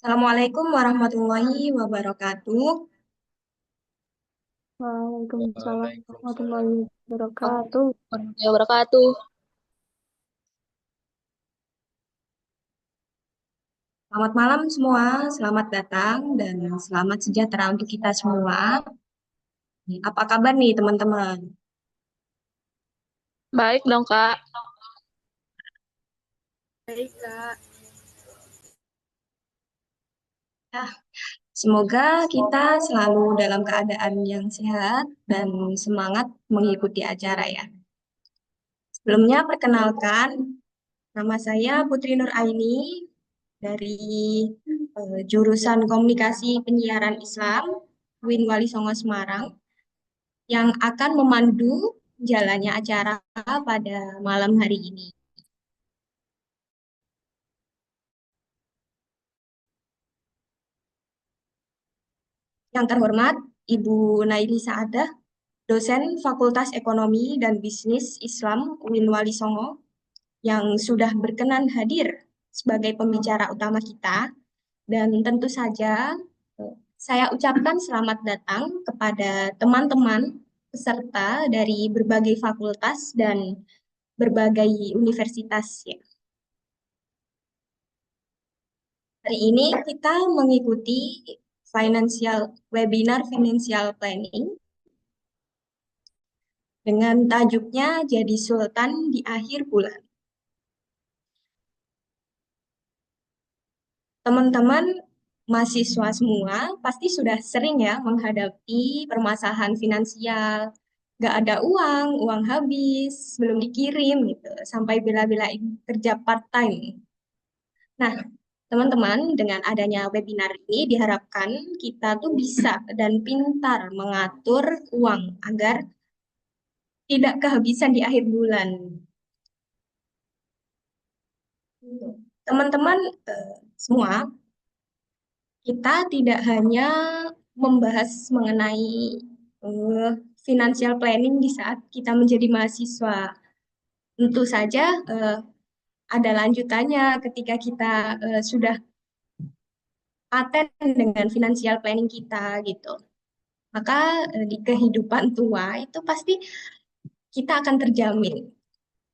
Assalamualaikum warahmatullahi wabarakatuh. Waalaikumsalam Waalaikumsalam warahmatullahi wabarakatuh. warahmatullahi wabarakatuh. Selamat malam semua, selamat datang dan selamat sejahtera untuk kita semua. Apa kabar nih teman-teman? Baik dong, Kak. Baik, Kak. Ya, semoga kita selalu dalam keadaan yang sehat dan semangat mengikuti acara ya. Sebelumnya perkenalkan, nama saya Putri Nur Aini dari jurusan Komunikasi Penyiaran Islam UIN Wali Songo Semarang, yang akan memandu jalannya acara pada malam hari ini. Yang terhormat, Ibu Naili Saadah, dosen Fakultas Ekonomi dan Bisnis Islam UIN Wali Songo, yang sudah berkenan hadir sebagai pembicara utama kita. Dan tentu saja saya ucapkan selamat datang kepada teman-teman peserta dari berbagai fakultas dan berbagai universitas ya. Hari ini kita mengikuti webinar financial planning dengan tajuknya Jadi Sultan di Akhir Bulan. Teman-teman mahasiswa semua pasti sudah sering ya menghadapi permasalahan finansial. Gak ada uang, uang habis, belum dikirim gitu, sampai bela-belain kerja part-time. Nah, teman-teman, dengan adanya webinar ini diharapkan kita tuh bisa dan pintar mengatur uang agar tidak kehabisan di akhir bulan. Teman-teman semua, kita tidak hanya membahas mengenai eh, financial planning di saat kita menjadi mahasiswa. Tentu saja ada lanjutannya ketika kita sudah paten dengan financial planning kita gitu. Maka di kehidupan tua itu pasti kita akan terjamin.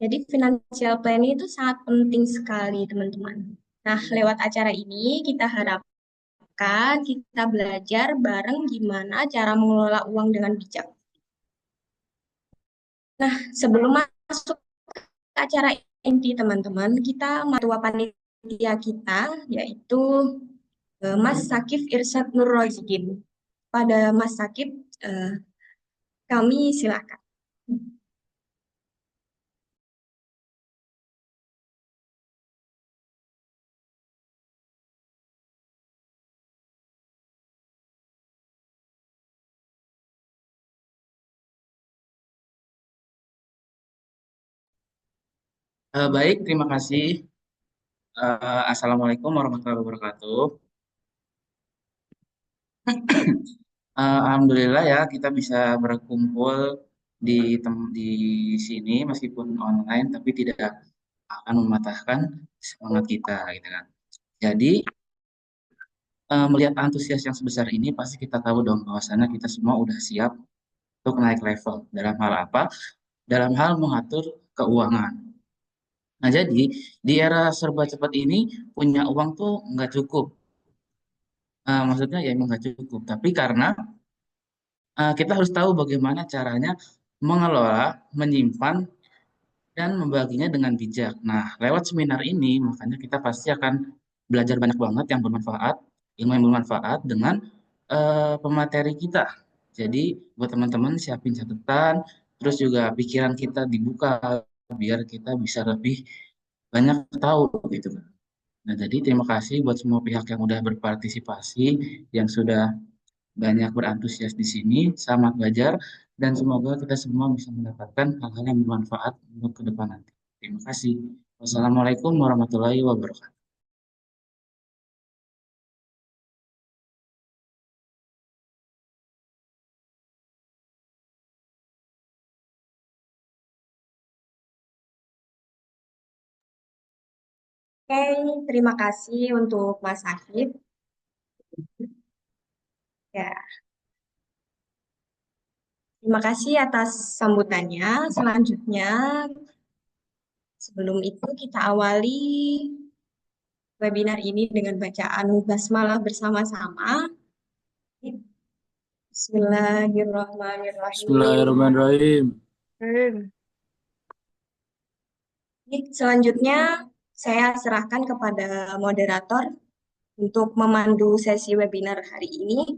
Jadi financial planning itu sangat penting sekali, teman-teman. Nah, lewat acara ini kita harapkan kita belajar bareng gimana cara mengelola uang dengan bijak. Nah, sebelum masuk ke acara inti, teman-teman, kita matua panitia kita yaitu Mas Sakif Irsyad Nur Rozikin. Pada Mas Sakif, eh, kami silakan. Baik, terima kasih. Assalamualaikum warahmatullahi wabarakatuh. Alhamdulillah ya kita bisa berkumpul di sini meskipun online, tapi tidak akan mematahkan semangat kita, gitu kan. Jadi melihat antusias yang sebesar ini, pasti kita tahu dong bahwasannya kita semua udah siap untuk naik level. Dalam hal apa? Dalam hal mengatur keuangan. Nah, jadi di era serba cepat ini punya uang tuh nggak cukup. Maksudnya ya emang nggak cukup, tapi karena kita harus tahu bagaimana caranya mengelola, menyimpan, dan membaginya dengan bijak. Nah, lewat seminar ini, makanya kita pasti akan belajar banyak banget yang bermanfaat, ilmu yang bermanfaat dengan pemateri kita. Jadi, buat teman-teman siapin catatan, terus juga pikiran kita dibuka biar kita bisa lebih banyak tahu gitu kan. Nah, jadi terima kasih buat semua pihak yang udah berpartisipasi, yang sudah banyak berantusias di sini. Selamat belajar dan semoga kita semua bisa mendapatkan hal-hal yang bermanfaat untuk ke depan nanti. Terima kasih. Wassalamualaikum warahmatullahi wabarakatuh. Oke, terima kasih untuk Mas Sakif. Ya, terima kasih atas sambutannya. Selanjutnya, sebelum itu kita awali webinar ini dengan bacaan basmalah bersama-sama. Bismillahirrahmanirrahim. Bismillahirrahmanirrahim. Selanjutnya, saya serahkan kepada moderator untuk memandu sesi webinar hari ini.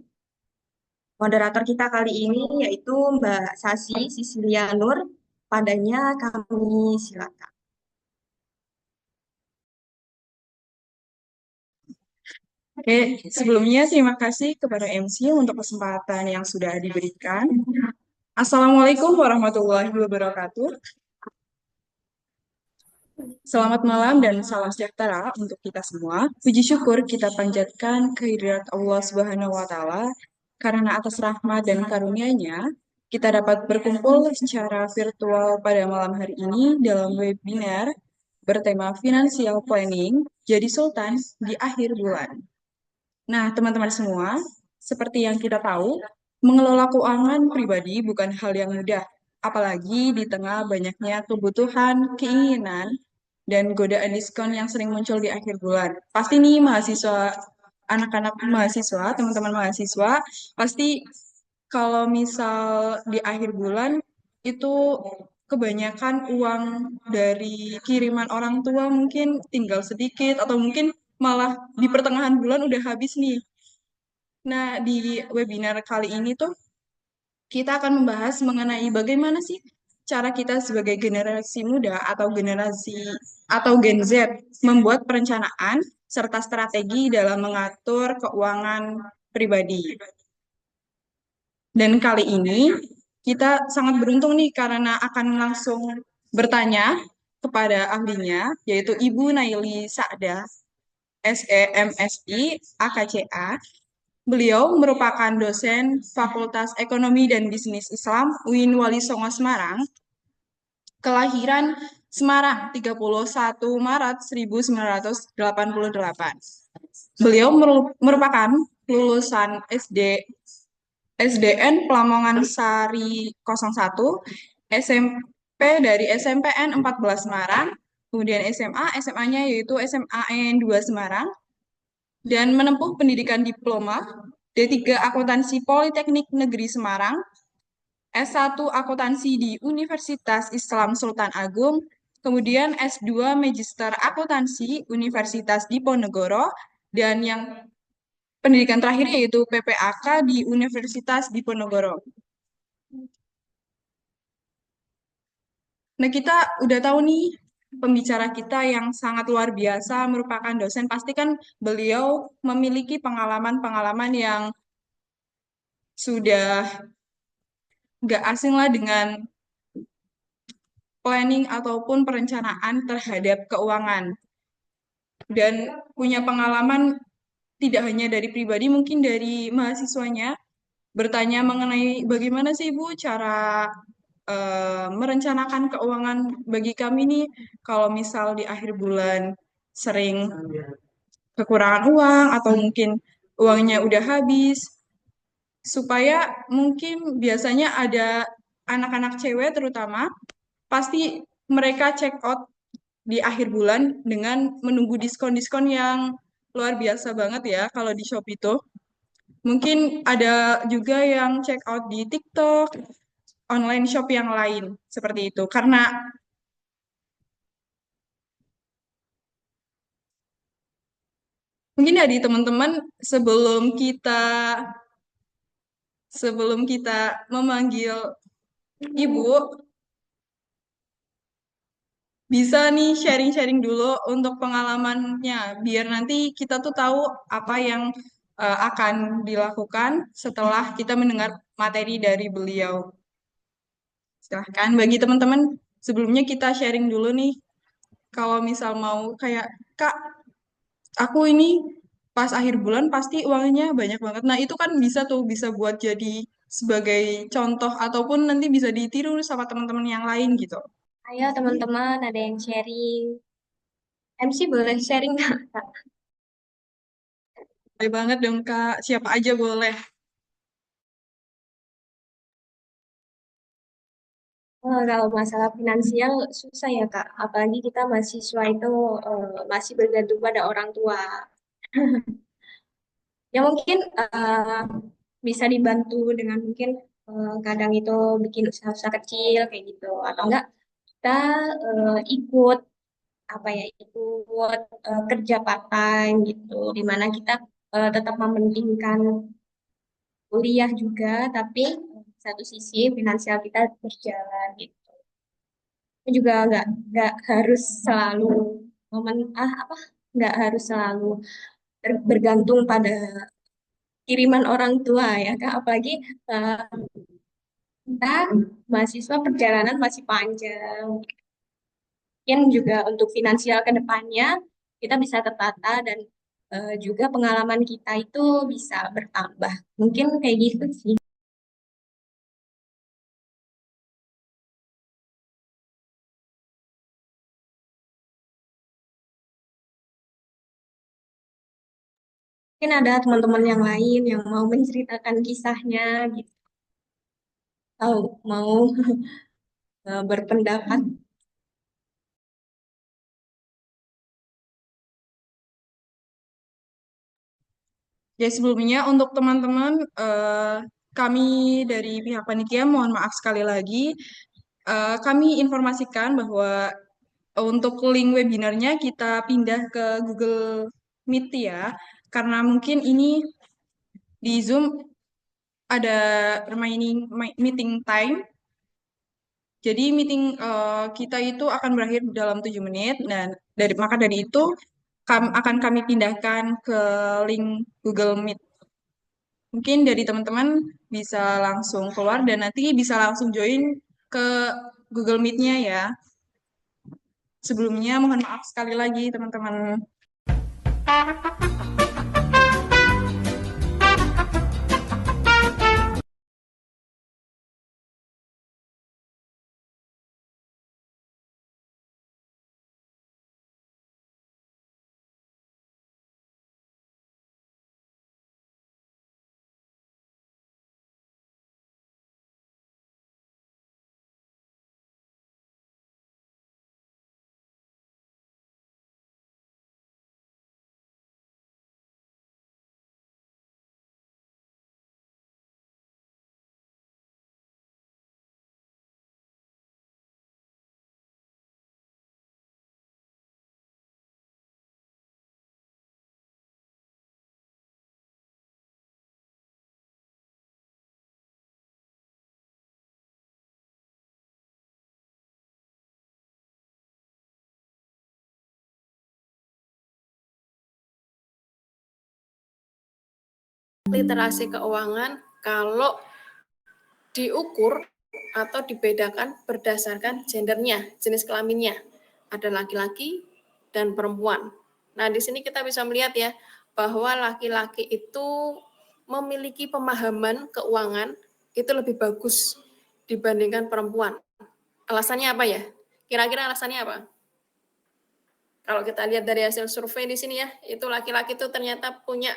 Moderator kita kali ini yaitu Mbak Sasi Sisilia Nur. Padanya kami silakan. Oke, sebelumnya terima kasih kepada MC untuk kesempatan yang sudah diberikan. Assalamualaikum warahmatullahi wabarakatuh. Selamat malam dan salam sejahtera untuk kita semua. Puji syukur kita panjatkan kehadirat Allah Subhanahu wa Ta'ala karena atas rahmat dan karunia-Nya kita dapat berkumpul secara virtual pada malam hari ini dalam webinar bertema Financial Planning Jadi Sultan di Akhir Bulan. Nah, teman-teman semua, seperti yang kita tahu, mengelola keuangan pribadi bukan hal yang mudah, apalagi di tengah banyaknya kebutuhan, keinginan, dan godaan diskon yang sering muncul di akhir bulan. Pasti nih mahasiswa, anak-anak mahasiswa, teman-teman mahasiswa, pasti kalau misal di akhir bulan itu kebanyakan uang dari kiriman orang tua mungkin tinggal sedikit atau mungkin malah di pertengahan bulan udah habis nih. Nah, di webinar kali ini tuh kita akan membahas mengenai bagaimana sih cara kita sebagai generasi muda atau generasi atau Gen Z membuat perencanaan serta strategi dalam mengatur keuangan pribadi. Dan kali ini kita sangat beruntung nih karena akan langsung bertanya kepada ahlinya, yaitu Ibu Naili Sa'da, SEMSI, AKCA. Beliau merupakan dosen Fakultas Ekonomi dan Bisnis Islam UIN Wali Songo Semarang, kelahiran Semarang 31 Maret 1988. Beliau merupakan lulusan SDN Pelamongan Sari 01, SMP dari SMPN 14 Semarang, kemudian SMA-nya yaitu SMAN 2 Semarang, dan menempuh pendidikan diploma D3 Akuntansi Politeknik Negeri Semarang, S1 Akuntansi di Universitas Islam Sultan Agung, kemudian S2 Magister Akuntansi Universitas Diponegoro, dan yang pendidikan terakhir yaitu PPAK di Universitas Diponegoro. Nah, kita udah tahu nih pembicara kita yang sangat luar biasa merupakan dosen. Pastikan beliau memiliki pengalaman-pengalaman yang sudah nggak asing lah dengan planning ataupun perencanaan terhadap keuangan. Dan punya pengalaman tidak hanya dari pribadi, mungkin dari mahasiswanya, bertanya mengenai bagaimana sih Ibu cara merencanakan keuangan bagi kami nih kalau misal di akhir bulan sering kekurangan uang atau mungkin uangnya udah habis, supaya mungkin biasanya ada anak-anak cewek terutama pasti mereka check out di akhir bulan dengan menunggu diskon-diskon yang luar biasa banget ya kalau di Shopee itu. Mungkin ada juga yang check out di TikTok, online shop yang lain seperti itu. Karena mungkin ya di teman-teman sebelum kita memanggil Ibu, bisa nih sharing-sharing dulu untuk pengalamannya biar nanti kita tuh tahu apa yang akan dilakukan setelah kita mendengar materi dari beliau. Silahkan bagi teman-teman sebelumnya kita sharing dulu nih kalau misal mau kayak Kak, aku ini pas akhir bulan pasti uangnya banyak banget. Nah, itu kan bisa buat jadi sebagai contoh ataupun nanti bisa ditiru sama teman-teman yang lain gitu. Ayo teman-teman, ada yang sharing. MC boleh sharing nggak, Kak? Boleh banget dong, Kak. Siapa aja boleh. Kalau masalah finansial susah ya Kak, apalagi kita mahasiswa itu masih bergantung pada orang tua. Ya mungkin bisa dibantu dengan mungkin kadang itu bikin usaha-usaha kecil kayak gitu, atau enggak kita ikut apa ya, ikut kerja part time gitu, di mana kita tetap mementingkan kuliah juga, tapi satu sisi finansial kita berjalan gitu. Itu juga nggak harus selalu momen apa, nggak harus selalu bergantung pada kiriman orang tua ya Kak, apalagi eh, kita mahasiswa perjalanan masih panjang. Mungkin juga untuk finansial ke depannya kita bisa tertata dan juga pengalaman kita itu bisa bertambah. Mungkin kayak gitu sih. Mungkin ada teman-teman yang lain yang mau menceritakan kisahnya gitu, atau mau berpendapat. Ya, sebelumnya untuk teman-teman, kami dari pihak panitia mohon maaf sekali lagi. Kami informasikan bahwa untuk link webinarnya kita pindah ke Google Meet ya, karena mungkin ini di Zoom ada remaining meeting time. Jadi meeting kita itu akan berakhir dalam 7 menit dan maka dari itu akan kami pindahkan ke link Google Meet. Mungkin dari teman-teman bisa langsung keluar dan nanti bisa langsung join ke Google Meet-nya ya. Sebelumnya mohon maaf sekali lagi teman-teman. Literasi keuangan kalau diukur atau dibedakan berdasarkan gendernya, jenis kelaminnya. Ada laki-laki dan perempuan. Nah, di sini kita bisa melihat ya, bahwa laki-laki itu memiliki pemahaman keuangan itu lebih bagus dibandingkan perempuan. Alasannya apa ya? Kira-kira alasannya apa? Kalau kita lihat dari hasil survei di sini ya, itu laki-laki itu ternyata punya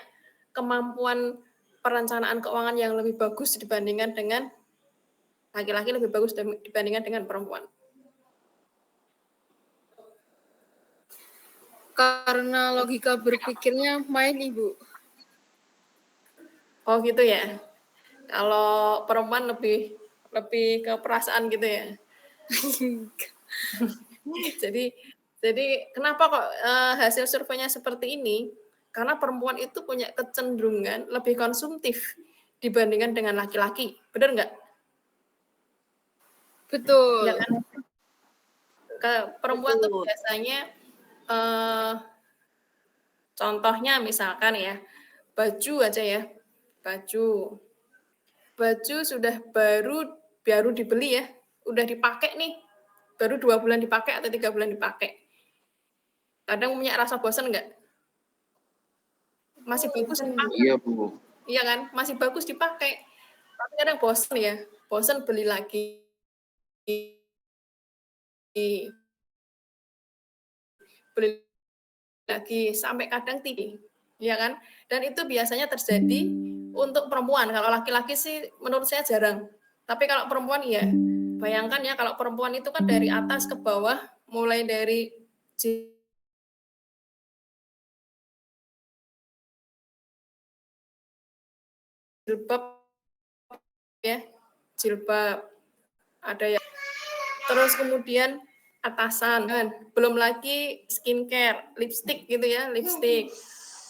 kemampuan perencanaan keuangan yang lebih bagus dibandingkan dengan laki-laki, lebih bagus dibandingkan dengan perempuan. Karena logika berpikirnya main, Ibu. Oh gitu ya. Kalau perempuan lebih ke perasaan gitu ya. jadi kenapa kok hasil surveinya seperti ini? Karena perempuan itu punya kecenderungan lebih konsumtif dibandingkan dengan laki-laki. Benar nggak? Betul. Ya kan? Perempuan tuh biasanya contohnya misalkan ya, baju aja ya. Baju sudah baru dibeli ya, udah dipakai nih, baru 2 bulan dipakai atau 3 bulan dipakai. Kadang punya rasa bosan nggak? Masih bagus dipakai. Iya, Bu. Iya kan? Masih bagus dipakai. Tapi kadang bosan ya, bosan beli lagi. Beli lagi sampai kadang tinggi. ya kan? Dan itu biasanya terjadi untuk perempuan. Kalau laki-laki sih menurut saya jarang. Tapi kalau perempuan iya. Bayangkan ya kalau perempuan itu kan dari atas ke bawah, mulai dari jilbab ya, jilbab ada yang terus kemudian atasan kan, belum lagi skincare, lipstick gitu ya, lipstick.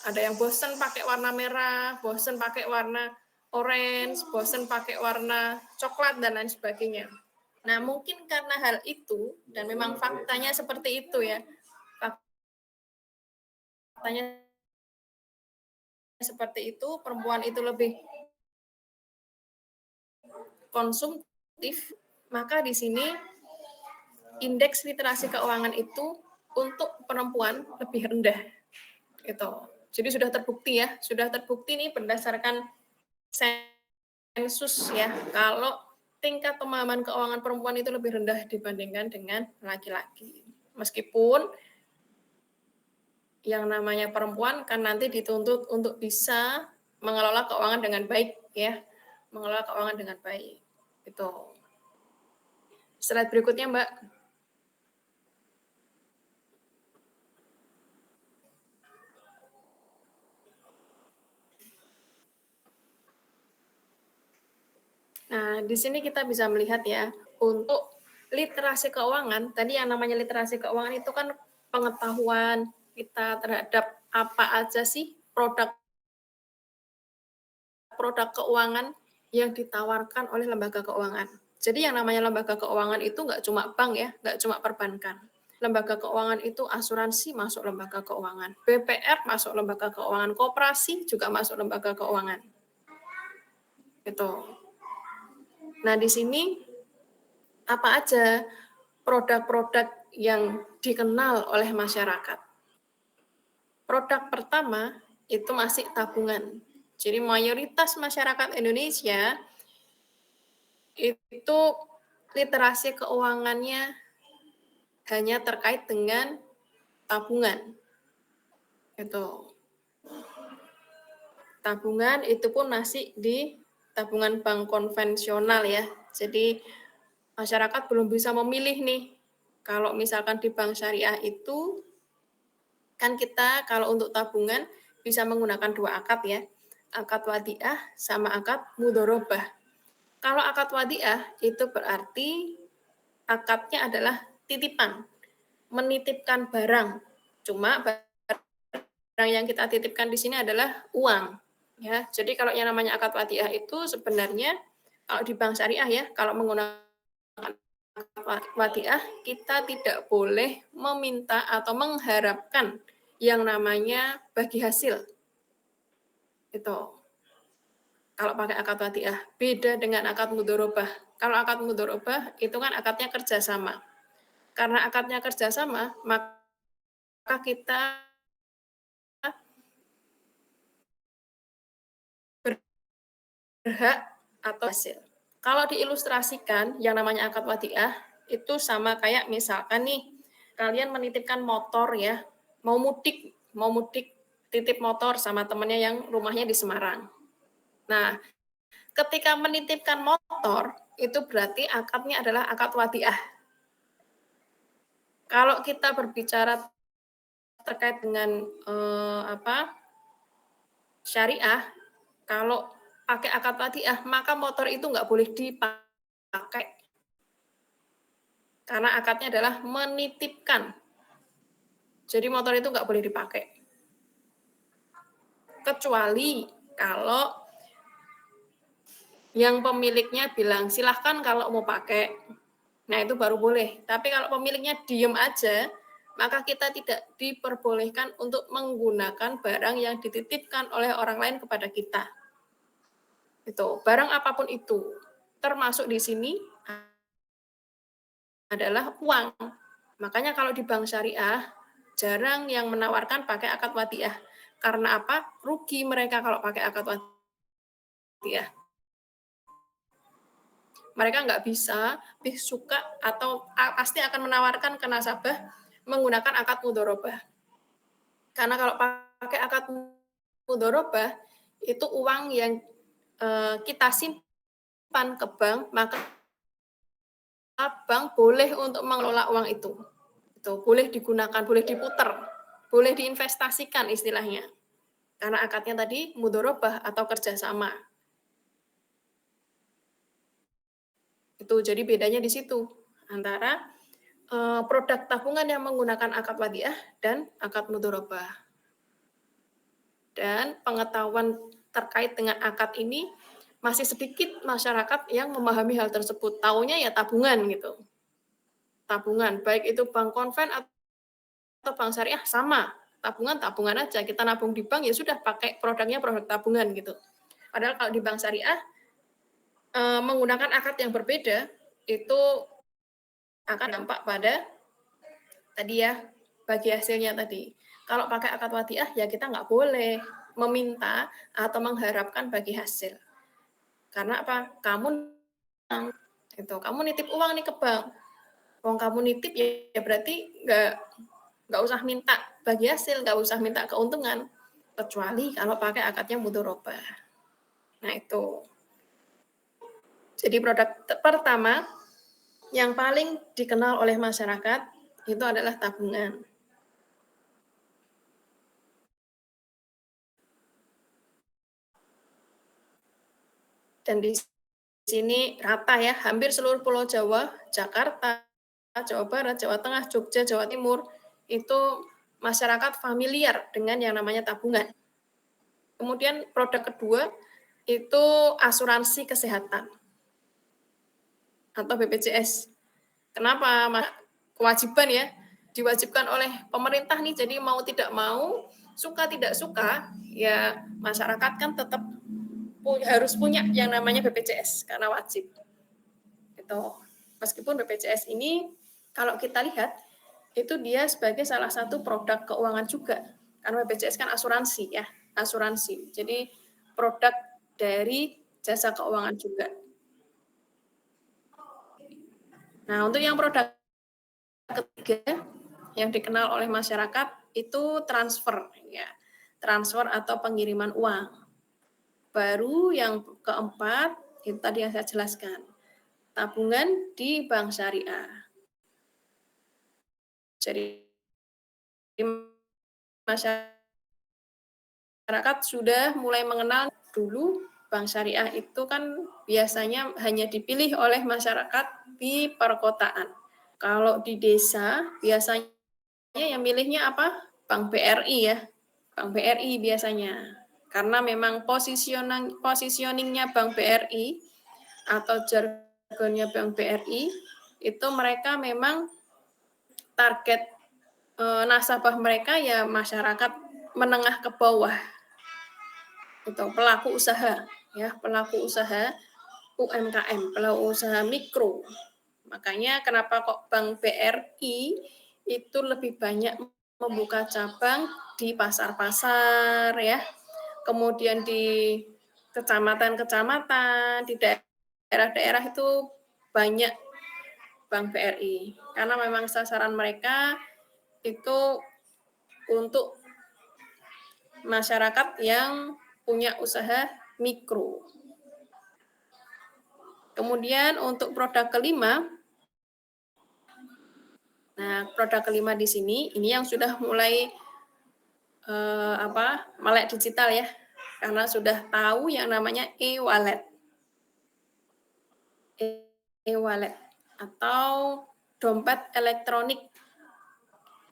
Ada yang bosen pakai warna merah, bosen pakai warna orange, bosen pakai warna coklat dan lain sebagainya. Nah, mungkin karena hal itu dan memang faktanya seperti itu ya. Faktanya seperti itu, perempuan itu lebih konsumtif, maka di sini indeks literasi keuangan itu untuk perempuan lebih rendah. Gitu. Jadi sudah terbukti nih berdasarkan sensus ya, kalau tingkat pemahaman keuangan perempuan itu lebih rendah dibandingkan dengan laki-laki. Meskipun yang namanya perempuan kan nanti dituntut untuk bisa mengelola keuangan dengan baik ya, mengelola keuangan dengan baik. Itu. Slide berikutnya, Mbak. Nah, di sini kita bisa melihat ya, untuk literasi keuangan, tadi yang namanya literasi keuangan itu kan pengetahuan kita terhadap apa aja sih produk keuangan yang ditawarkan oleh lembaga keuangan. Jadi yang namanya lembaga keuangan itu nggak cuma bank ya, nggak cuma perbankan. Lembaga keuangan itu asuransi masuk lembaga keuangan, BPR masuk lembaga keuangan, koperasi juga masuk lembaga keuangan. Gitu. Nah, di sini apa aja produk-produk yang dikenal oleh masyarakat. Produk pertama itu masih tabungan. Jadi mayoritas masyarakat Indonesia itu literasi keuangannya hanya terkait dengan tabungan. Itu. Tabungan itu pun masih di tabungan bank konvensional ya. Jadi masyarakat belum bisa memilih nih. Kalau misalkan di bank syariah itu kan kita kalau untuk tabungan bisa menggunakan 2 akad ya. Akad wadiah sama akad mudorobah. Kalau akad wadiah itu berarti akadnya adalah titipan, menitipkan barang. Cuma barang yang kita titipkan di sini adalah uang. Ya, jadi kalau yang namanya akad wadiah itu sebenarnya kalau di bank syariah ya, kalau menggunakan wadiah kita tidak boleh meminta atau mengharapkan yang namanya bagi hasil. Itu. Kalau pakai akad wadiah, beda dengan akad mudorobah. Kalau akad mudorobah itu kan akadnya kerjasama. Karena akadnya kerjasama, maka kita berhak atau hasil. Kalau diilustrasikan, yang namanya akad wadiah itu sama kayak misalkan nih, kalian menitipkan motor ya, mau mudik titip motor sama temannya yang rumahnya di Semarang. Nah, ketika menitipkan motor, itu berarti akadnya adalah akad wadiah. Kalau kita berbicara terkait dengan syariah, kalau pakai akad wadiah, maka motor itu nggak boleh dipakai. Karena akadnya adalah menitipkan. Jadi motor itu nggak boleh dipakai. Kecuali kalau yang pemiliknya bilang, silahkan kalau mau pakai. Nah, itu baru boleh. Tapi kalau pemiliknya diem aja, maka kita tidak diperbolehkan untuk menggunakan barang yang dititipkan oleh orang lain kepada kita. Itu, barang apapun itu. Termasuk di sini adalah uang. Makanya kalau di bank syariah, jarang yang menawarkan pakai akad wadiah. Karena apa? Rugi mereka kalau pakai akad wadiah. Mereka nggak bisa, suka, atau pasti akan menawarkan ke nasabah menggunakan akad mudorobah. Karena kalau pakai akad mudharabah itu uang yang kita simpan ke bank, maka bank boleh untuk mengelola uang itu. Itu boleh digunakan, boleh diputar, boleh diinvestasikan istilahnya. Karena akadnya tadi mudharabah atau kerjasama. Itu jadi bedanya di situ antara produk tabungan yang menggunakan akad wadiah dan akad mudharabah. Dan pengetahuan terkait dengan akad ini masih sedikit masyarakat yang memahami hal tersebut. Taunya ya tabungan gitu. Tabungan, baik itu bank konven atau bank syariah sama. Tabungan aja. Kita nabung di bank ya sudah pakai produknya produk tabungan gitu. Padahal kalau di bank syariah menggunakan akad yang berbeda itu akan dampak pada tadi ya bagi hasilnya tadi. Kalau pakai akad wadiah ya kita nggak boleh meminta atau mengharapkan bagi hasil. Karena apa? Kamu nitip uang nih ke bank. Uang kamu nitip ya berarti nggak usah minta bagi hasil, nggak usah minta keuntungan, kecuali kalau pakai akadnya mudharabah. Nah itu. Jadi produk pertama yang paling dikenal oleh masyarakat itu adalah tabungan. Dan di sini rata ya, hampir seluruh Pulau Jawa, Jakarta, Jawa Barat, Jawa Tengah, Jogja, Jawa Timur, itu masyarakat familiar dengan yang namanya tabungan. Kemudian produk kedua itu asuransi kesehatan atau BPJS. Kenapa? Kewajiban ya, diwajibkan oleh pemerintah nih, jadi mau tidak mau, suka tidak suka, ya masyarakat kan tetap harus punya yang namanya BPJS karena wajib. Gitu. Meskipun BPJS ini kalau kita lihat itu dia sebagai salah satu produk keuangan juga. Karena BPJS kan asuransi ya, asuransi. Jadi produk dari jasa keuangan juga. Nah, untuk yang produk ketiga yang dikenal oleh masyarakat itu transfer ya. Transfer atau pengiriman uang. Baru yang keempat, itu tadi yang saya jelaskan. Tabungan di bank syariah. Jadi masyarakat sudah mulai mengenal dulu bank syariah itu kan biasanya hanya dipilih oleh masyarakat di perkotaan. Kalau di desa biasanya yang milihnya apa? Bank BRI ya. Bank BRI biasanya. Karena memang positioningnya Bank BRI atau jargonnya Bank BRI itu mereka memang target nasabah mereka ya masyarakat menengah ke bawah. Itu pelaku usaha ya, pelaku usaha UMKM, pelaku usaha mikro. Makanya kenapa kok Bank BRI itu lebih banyak membuka cabang di pasar-pasar ya, kemudian di kecamatan-kecamatan, di daerah-daerah itu banyak Bank BRI. Karena memang sasaran mereka itu untuk masyarakat yang punya usaha mikro. Kemudian untuk produk kelima, nah produk kelima di sini ini yang sudah mulai melek digital ya, karena sudah tahu yang namanya e-wallet. E-wallet atau dompet elektronik.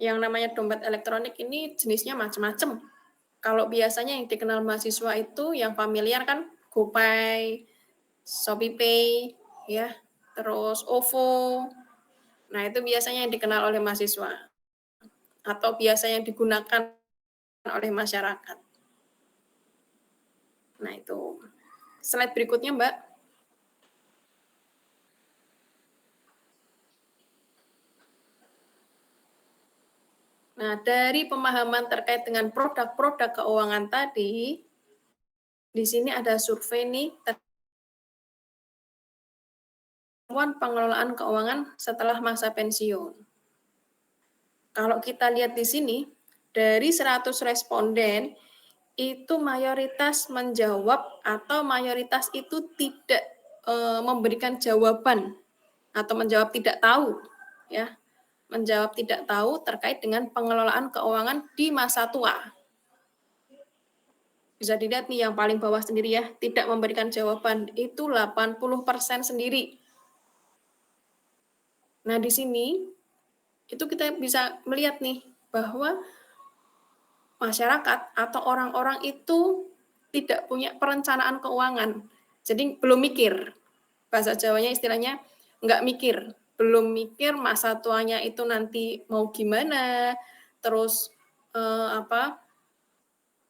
Yang namanya dompet elektronik ini jenisnya macam-macam. Kalau biasanya yang dikenal mahasiswa itu yang familiar kan GoPay, ShopeePay, ya, terus OVO. Nah, itu biasanya yang dikenal oleh mahasiswa atau biasanya yang digunakan oleh masyarakat. Nah, itu. Slide berikutnya, Mbak. Nah, dari pemahaman terkait dengan produk-produk keuangan tadi, di sini ada survei nih pengelolaan keuangan setelah masa pensiun. Kalau kita lihat di sini, dari 100 responden, itu mayoritas menjawab atau mayoritas itu tidak memberikan jawaban atau menjawab tidak tahu, ya. Menjawab tidak tahu terkait dengan pengelolaan keuangan di masa tua. Bisa dilihat nih yang paling bawah sendiri ya, tidak memberikan jawaban itu 80% sendiri. Nah, di sini itu kita bisa melihat nih bahwa masyarakat atau orang-orang itu tidak punya perencanaan keuangan. Jadi belum mikir. Bahasa Jawanya istilahnya nggak mikir. Belum mikir masa tuanya itu nanti mau gimana, terus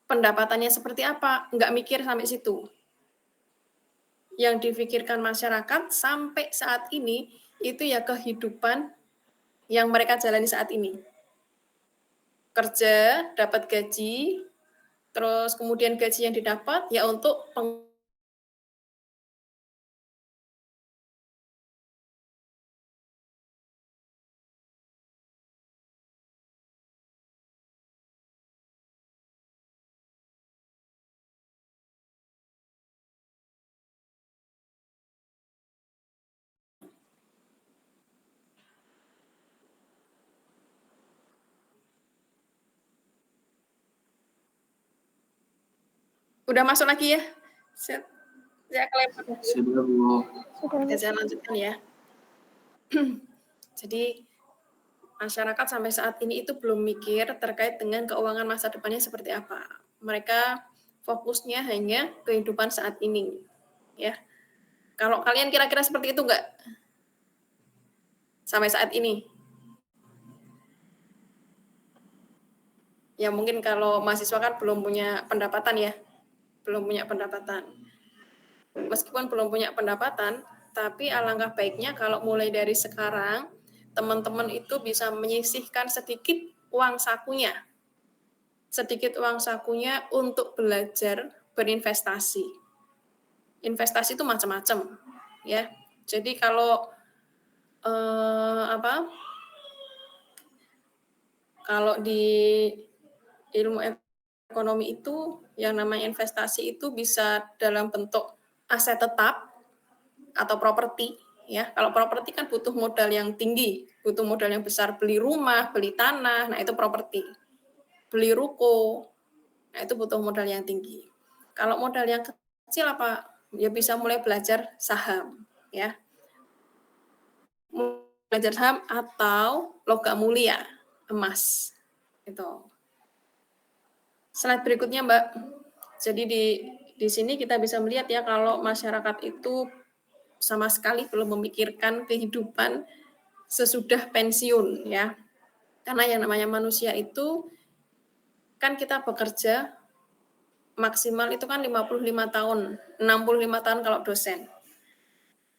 pendapatannya seperti apa, nggak mikir sampai situ. Yang difikirkan masyarakat sampai saat ini itu ya kehidupan yang mereka jalani saat ini. Kerja, dapat gaji, terus kemudian gaji yang didapat ya untuk udah masuk lagi ya. Saya kelempar. Sudah, Bu. Oke, saya lanjutkan ya. Jadi masyarakat sampai saat ini itu belum mikir terkait dengan keuangan masa depannya seperti apa. Mereka fokusnya hanya kehidupan saat ini, ya. Kalau kalian kira-kira seperti itu enggak? Sampai saat ini? Ya mungkin kalau mahasiswa kan belum punya pendapatan ya. Belum punya pendapatan. Meskipun belum punya pendapatan, tapi alangkah baiknya kalau mulai dari sekarang, teman-teman itu bisa menyisihkan sedikit uang sakunya. Sedikit uang sakunya untuk belajar berinvestasi. Investasi itu macam-macam, ya. Jadi kalau kalau di ilmu ekonomi itu yang namanya investasi itu bisa dalam bentuk aset tetap atau properti, ya. Kalau properti kan butuh modal yang tinggi, butuh modal yang besar, beli rumah, beli tanah, nah itu properti. Beli ruko, nah itu butuh modal yang tinggi. Kalau modal yang kecil apa? Ya bisa mulai belajar saham, ya. Belajar saham atau logam mulia, emas. Itu. Slide berikutnya, Mbak. Jadi di sini kita bisa melihat ya kalau masyarakat itu sama sekali belum memikirkan kehidupan sesudah pensiun, ya. Karena yang namanya manusia itu kan kita bekerja maksimal itu kan 55 tahun, 65 tahun kalau dosen.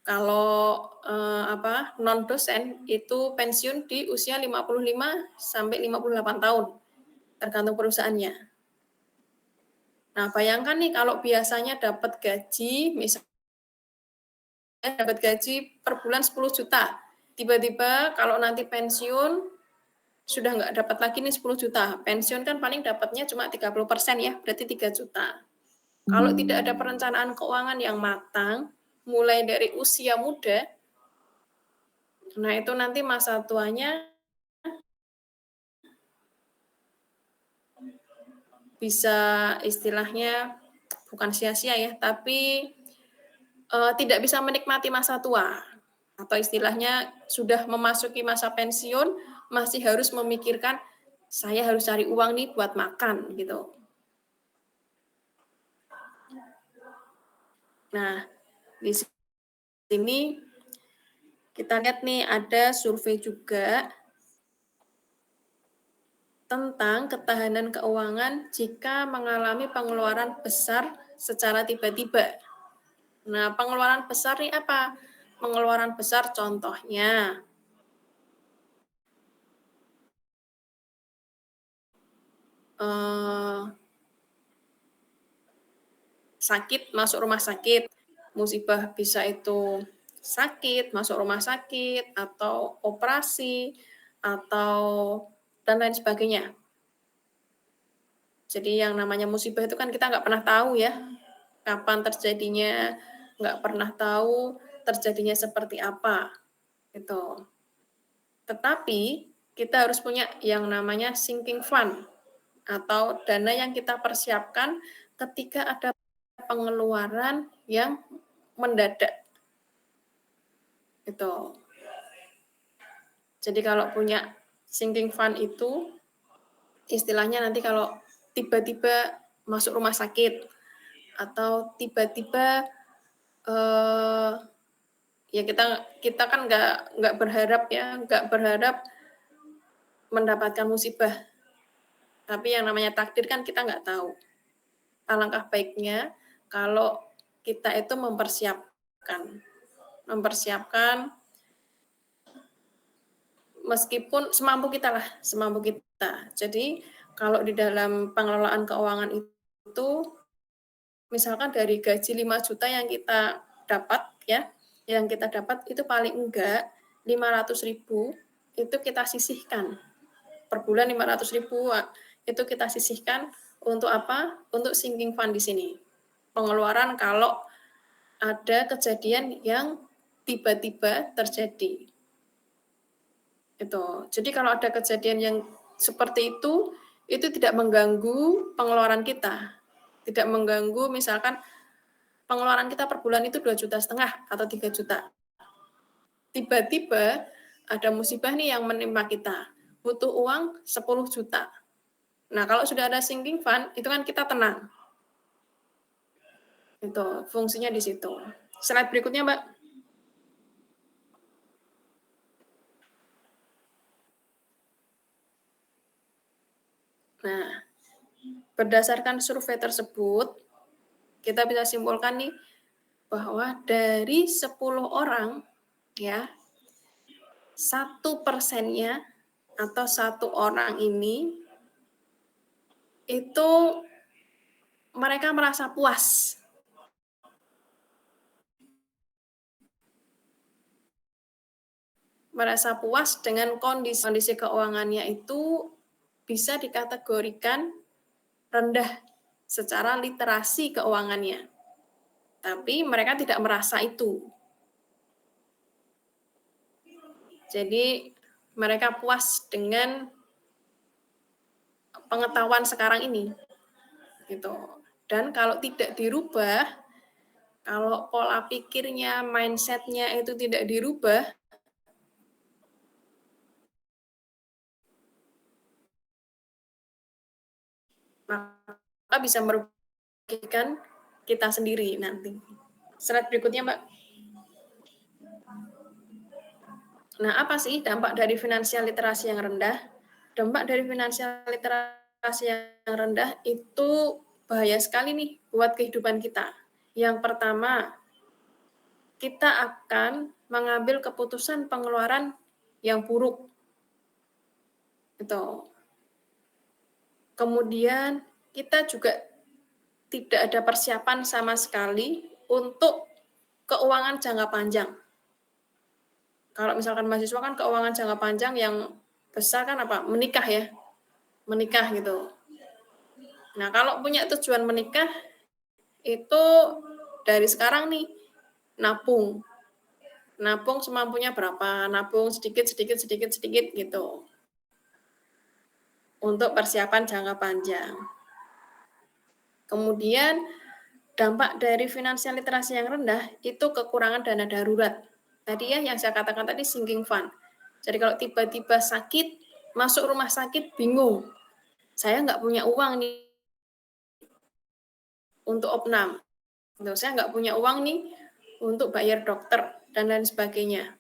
Kalau non dosen itu pensiun di usia 55 sampai 58 tahun, tergantung perusahaannya. Nah, bayangkan nih kalau biasanya dapat gaji, misalnya dapat gaji per bulan 10 juta, tiba-tiba kalau nanti pensiun sudah nggak dapat lagi nih 10 juta. Pensiun kan paling dapatnya cuma 30% ya, berarti 3 juta. Kalau tidak ada perencanaan keuangan yang matang, mulai dari usia muda, nah itu nanti masa tuanya bisa istilahnya bukan sia-sia ya, tapi tidak bisa menikmati masa tua. Atau istilahnya sudah memasuki masa pensiun, masih harus memikirkan, saya harus cari uang nih buat makan, gitu. Nah, di sini kita lihat nih ada survei juga tentang ketahanan keuangan jika mengalami pengeluaran besar secara tiba-tiba. Nah, pengeluaran besar nih apa? Pengeluaran besar contohnya sakit, masuk rumah sakit, musibah bisa itu sakit, masuk rumah sakit, atau operasi, atau dan lain sebagainya. Jadi yang namanya musibah itu kan kita nggak pernah tahu ya, kapan terjadinya, nggak pernah tahu terjadinya seperti apa, gitu. Tetapi kita harus punya yang namanya sinking fund atau dana yang kita persiapkan ketika ada pengeluaran yang mendadak. Gitu. Jadi kalau punya sinking fund itu istilahnya nanti kalau tiba-tiba masuk rumah sakit atau tiba-tiba ya kita kan nggak berharap ya, nggak berharap mendapatkan musibah. Tapi yang namanya takdir kan kita nggak tahu. Alangkah baiknya kalau kita itu mempersiapkan meskipun semampu kita lah, semampu kita. Jadi kalau di dalam pengelolaan keuangan itu, misalkan dari gaji 5 juta yang kita dapat ya, yang kita dapat itu paling enggak 500.000 itu kita sisihkan. Per bulan 500.000 itu kita sisihkan untuk apa? Untuk sinking fund di sini. Pengeluaran kalau ada kejadian yang tiba-tiba terjadi. Itu. Jadi kalau ada kejadian yang seperti itu tidak mengganggu pengeluaran kita. Tidak mengganggu misalkan pengeluaran kita per bulan itu 2,5 juta atau 3 juta. Tiba-tiba ada musibah nih yang menimpa kita. Butuh uang 10 juta. Nah, kalau sudah ada sinking fund, itu kan kita tenang. Itu fungsinya di situ. Slide berikutnya, Mbak. Nah, berdasarkan survei tersebut, kita bisa simpulkan nih bahwa dari 10 orang ya 1%-nya atau 1 orang ini itu mereka merasa puas. Merasa puas dengan kondisi keuangannya itu bisa dikategorikan rendah secara literasi keuangannya. Tapi mereka tidak merasa itu. Jadi mereka puas dengan pengetahuan sekarang ini. Gitu. Dan kalau tidak dirubah, kalau pola pikirnya, mindset-nya itu tidak dirubah, maka bisa merugikan kita sendiri nanti. Slide berikutnya, Mbak. Nah, apa sih dampak dari finansial literasi yang rendah? Dampak dari finansial literasi yang rendah itu bahaya sekali nih buat kehidupan kita. Yang pertama, kita akan mengambil keputusan pengeluaran yang buruk. Itu. Kemudian kita juga tidak ada persiapan sama sekali untuk keuangan jangka panjang. Kalau misalkan mahasiswa kan keuangan jangka panjang yang besar kan apa? Menikah ya. Menikah gitu. Nah, kalau punya tujuan menikah itu dari sekarang nih nabung. Nabung semampunya berapa? Nabung sedikit gitu. Untuk persiapan jangka panjang. Kemudian dampak dari finansial literasi yang rendah itu kekurangan dana darurat. Tadi ya yang saya katakan tadi sinking fund. Jadi kalau tiba-tiba sakit, masuk rumah sakit bingung. Saya nggak punya uang nih untuk opnam. Saya nggak punya uang nih untuk bayar dokter dan lain sebagainya.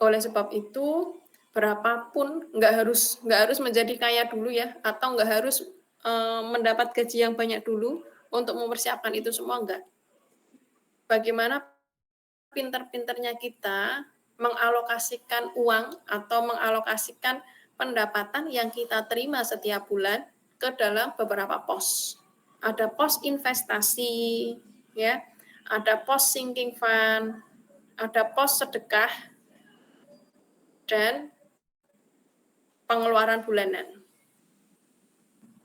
Oleh sebab itu, berapapun nggak harus menjadi kaya dulu ya, atau nggak harus mendapat gaji yang banyak dulu untuk mempersiapkan itu semua enggak. Bagaimana pinter-pinternya kita mengalokasikan uang atau mengalokasikan pendapatan yang kita terima setiap bulan ke dalam beberapa pos. Ada pos investasi, ya, ada pos sinking fund, ada pos sedekah, dan pengeluaran bulanan.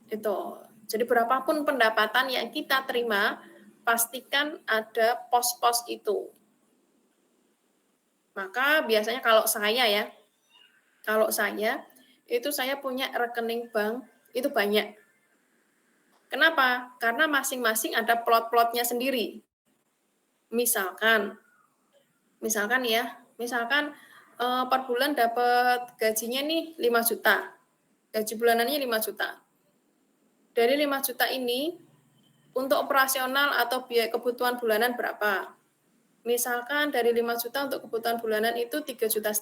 Itu. Jadi berapapun pendapatan yang kita terima, pastikan ada pos-pos itu. Maka biasanya kalau saya itu saya punya rekening bank itu banyak. Kenapa? Karena masing-masing ada plot-plotnya sendiri. Misalkan per bulan dapat gajinya nih 5 juta. Gaji bulanannya 5 juta. Dari 5 juta ini, untuk operasional atau biaya kebutuhan bulanan berapa? Misalkan dari 5 juta untuk kebutuhan bulanan itu 3,5 juta.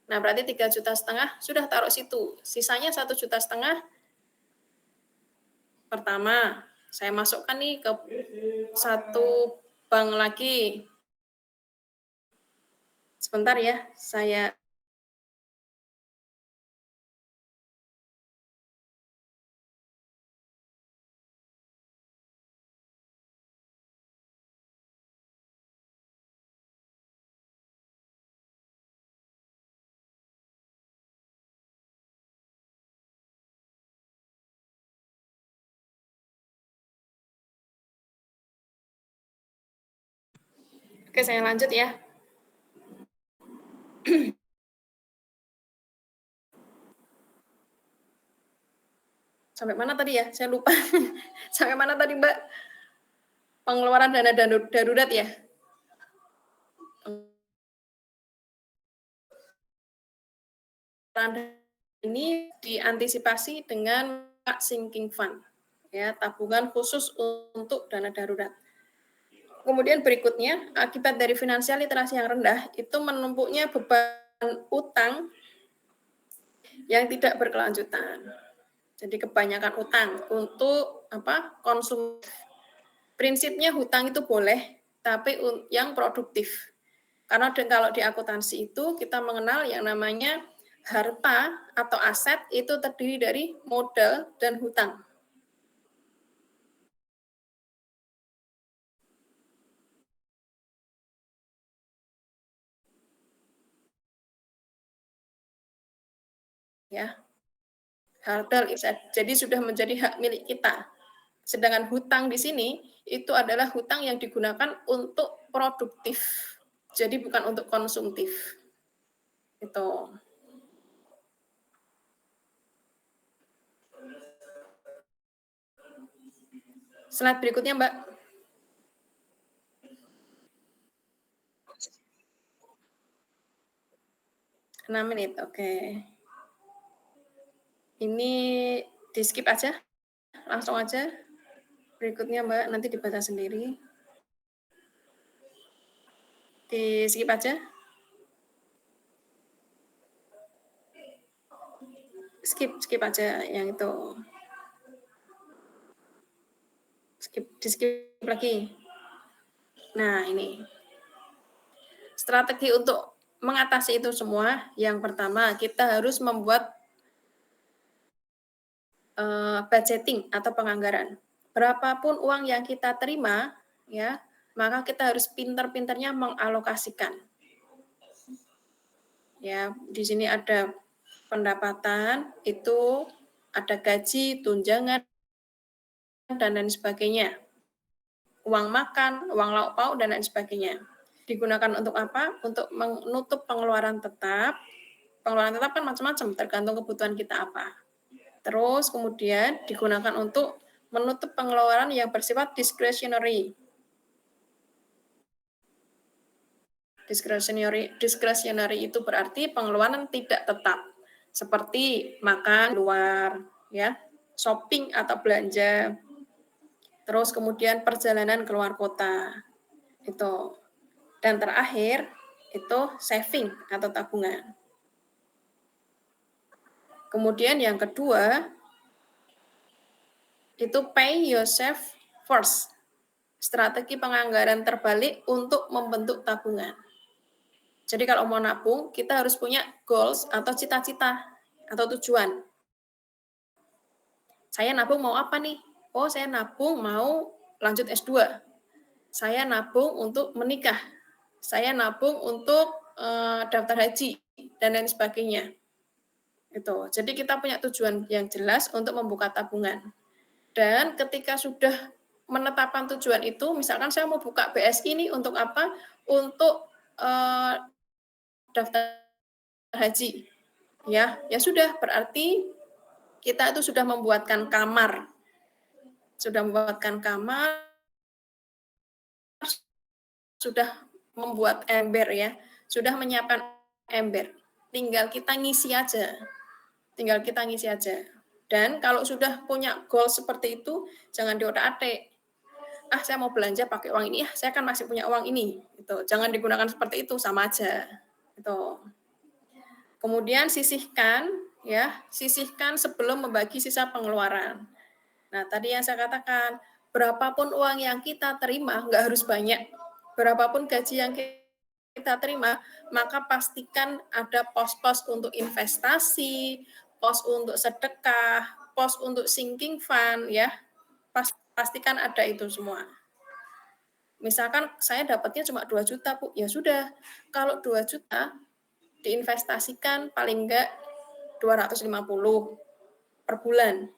Nah, berarti 3,5 juta sudah taruh situ. Sisanya 1,5 juta. Pertama, saya masukkan nih ke satu bank lagi. Sebentar ya, saya Oke, saya lanjut ya. Sampai mana tadi ya? Saya lupa. Sampai mana tadi, Mbak? Pengeluaran dana darurat ya? Ini diantisipasi dengan sinking fund, ya, tabungan khusus untuk dana darurat. Kemudian berikutnya, akibat dari finansial literasi yang rendah, itu menumpuknya beban utang yang tidak berkelanjutan. Jadi kebanyakan utang untuk konsum. Prinsipnya hutang itu boleh, tapi yang produktif. Karena kalau di akuntansi itu kita mengenal yang namanya harta atau aset itu terdiri dari modal dan hutang. Ya. Harta jadi sudah menjadi hak milik kita. Sedangkan hutang di sini itu adalah hutang yang digunakan untuk produktif. Jadi bukan untuk konsumtif. Itu. Slide berikutnya, Mbak. Enam menit, oke. Ini di skip aja, langsung aja. Berikutnya, Mbak, nanti dibaca sendiri. Di skip aja. Skip aja yang itu. Di skip lagi. Nah, ini. Strategi untuk mengatasi itu semua, yang pertama kita harus membuat budgeting atau penganggaran. Berapapun uang yang kita terima, ya, maka kita harus pintar-pintarnya mengalokasikan. Ya, di sini ada pendapatan, itu ada gaji, tunjangan, dan lain sebagainya. Uang makan, uang lauk pauk, dan lain sebagainya. Digunakan untuk apa? Untuk menutup pengeluaran tetap. Pengeluaran tetap kan macam-macam, tergantung kebutuhan kita apa. Terus kemudian digunakan untuk menutup pengeluaran yang bersifat discretionary. Discretionary itu berarti pengeluaran tidak tetap, seperti makan luar, ya, shopping atau belanja. Terus kemudian perjalanan keluar kota. Itu. Dan terakhir itu saving atau tabungan. Kemudian yang kedua, itu pay yourself first. Strategi penganggaran terbalik untuk membentuk tabungan. Jadi kalau mau nabung, kita harus punya goals atau cita-cita atau tujuan. Saya nabung mau apa nih? Oh, saya nabung mau lanjut S2. Saya nabung untuk menikah. Saya nabung untuk daftar haji, dan lain sebagainya. Itu. Jadi kita punya tujuan yang jelas untuk membuka tabungan. Dan ketika sudah menetapkan tujuan itu, misalkan saya mau buka BSI ini untuk apa? Untuk daftar haji. Ya sudah, berarti kita itu sudah membuatkan kamar. Sudah membuatkan kamar, sudah membuat ember ya, sudah menyiapkan ember. Tinggal kita ngisi aja. Dan kalau sudah punya goal seperti itu, jangan diotak-atik. Saya mau belanja pakai uang ini, saya kan masih punya uang ini. Gitu. Jangan digunakan seperti itu, sama aja. Gitu. Kemudian sisihkan sebelum membagi sisa pengeluaran. Nah, tadi yang saya katakan, berapapun uang yang kita terima, nggak harus banyak. Berapapun gaji yang kita terima, maka pastikan ada pos-pos untuk investasi, pos untuk sedekah, pos untuk sinking fund, ya. Pastikan ada itu semua. Misalkan saya dapatnya cuma 2 juta, Bu. Ya sudah, kalau 2 juta diinvestasikan paling enggak 250 per bulan.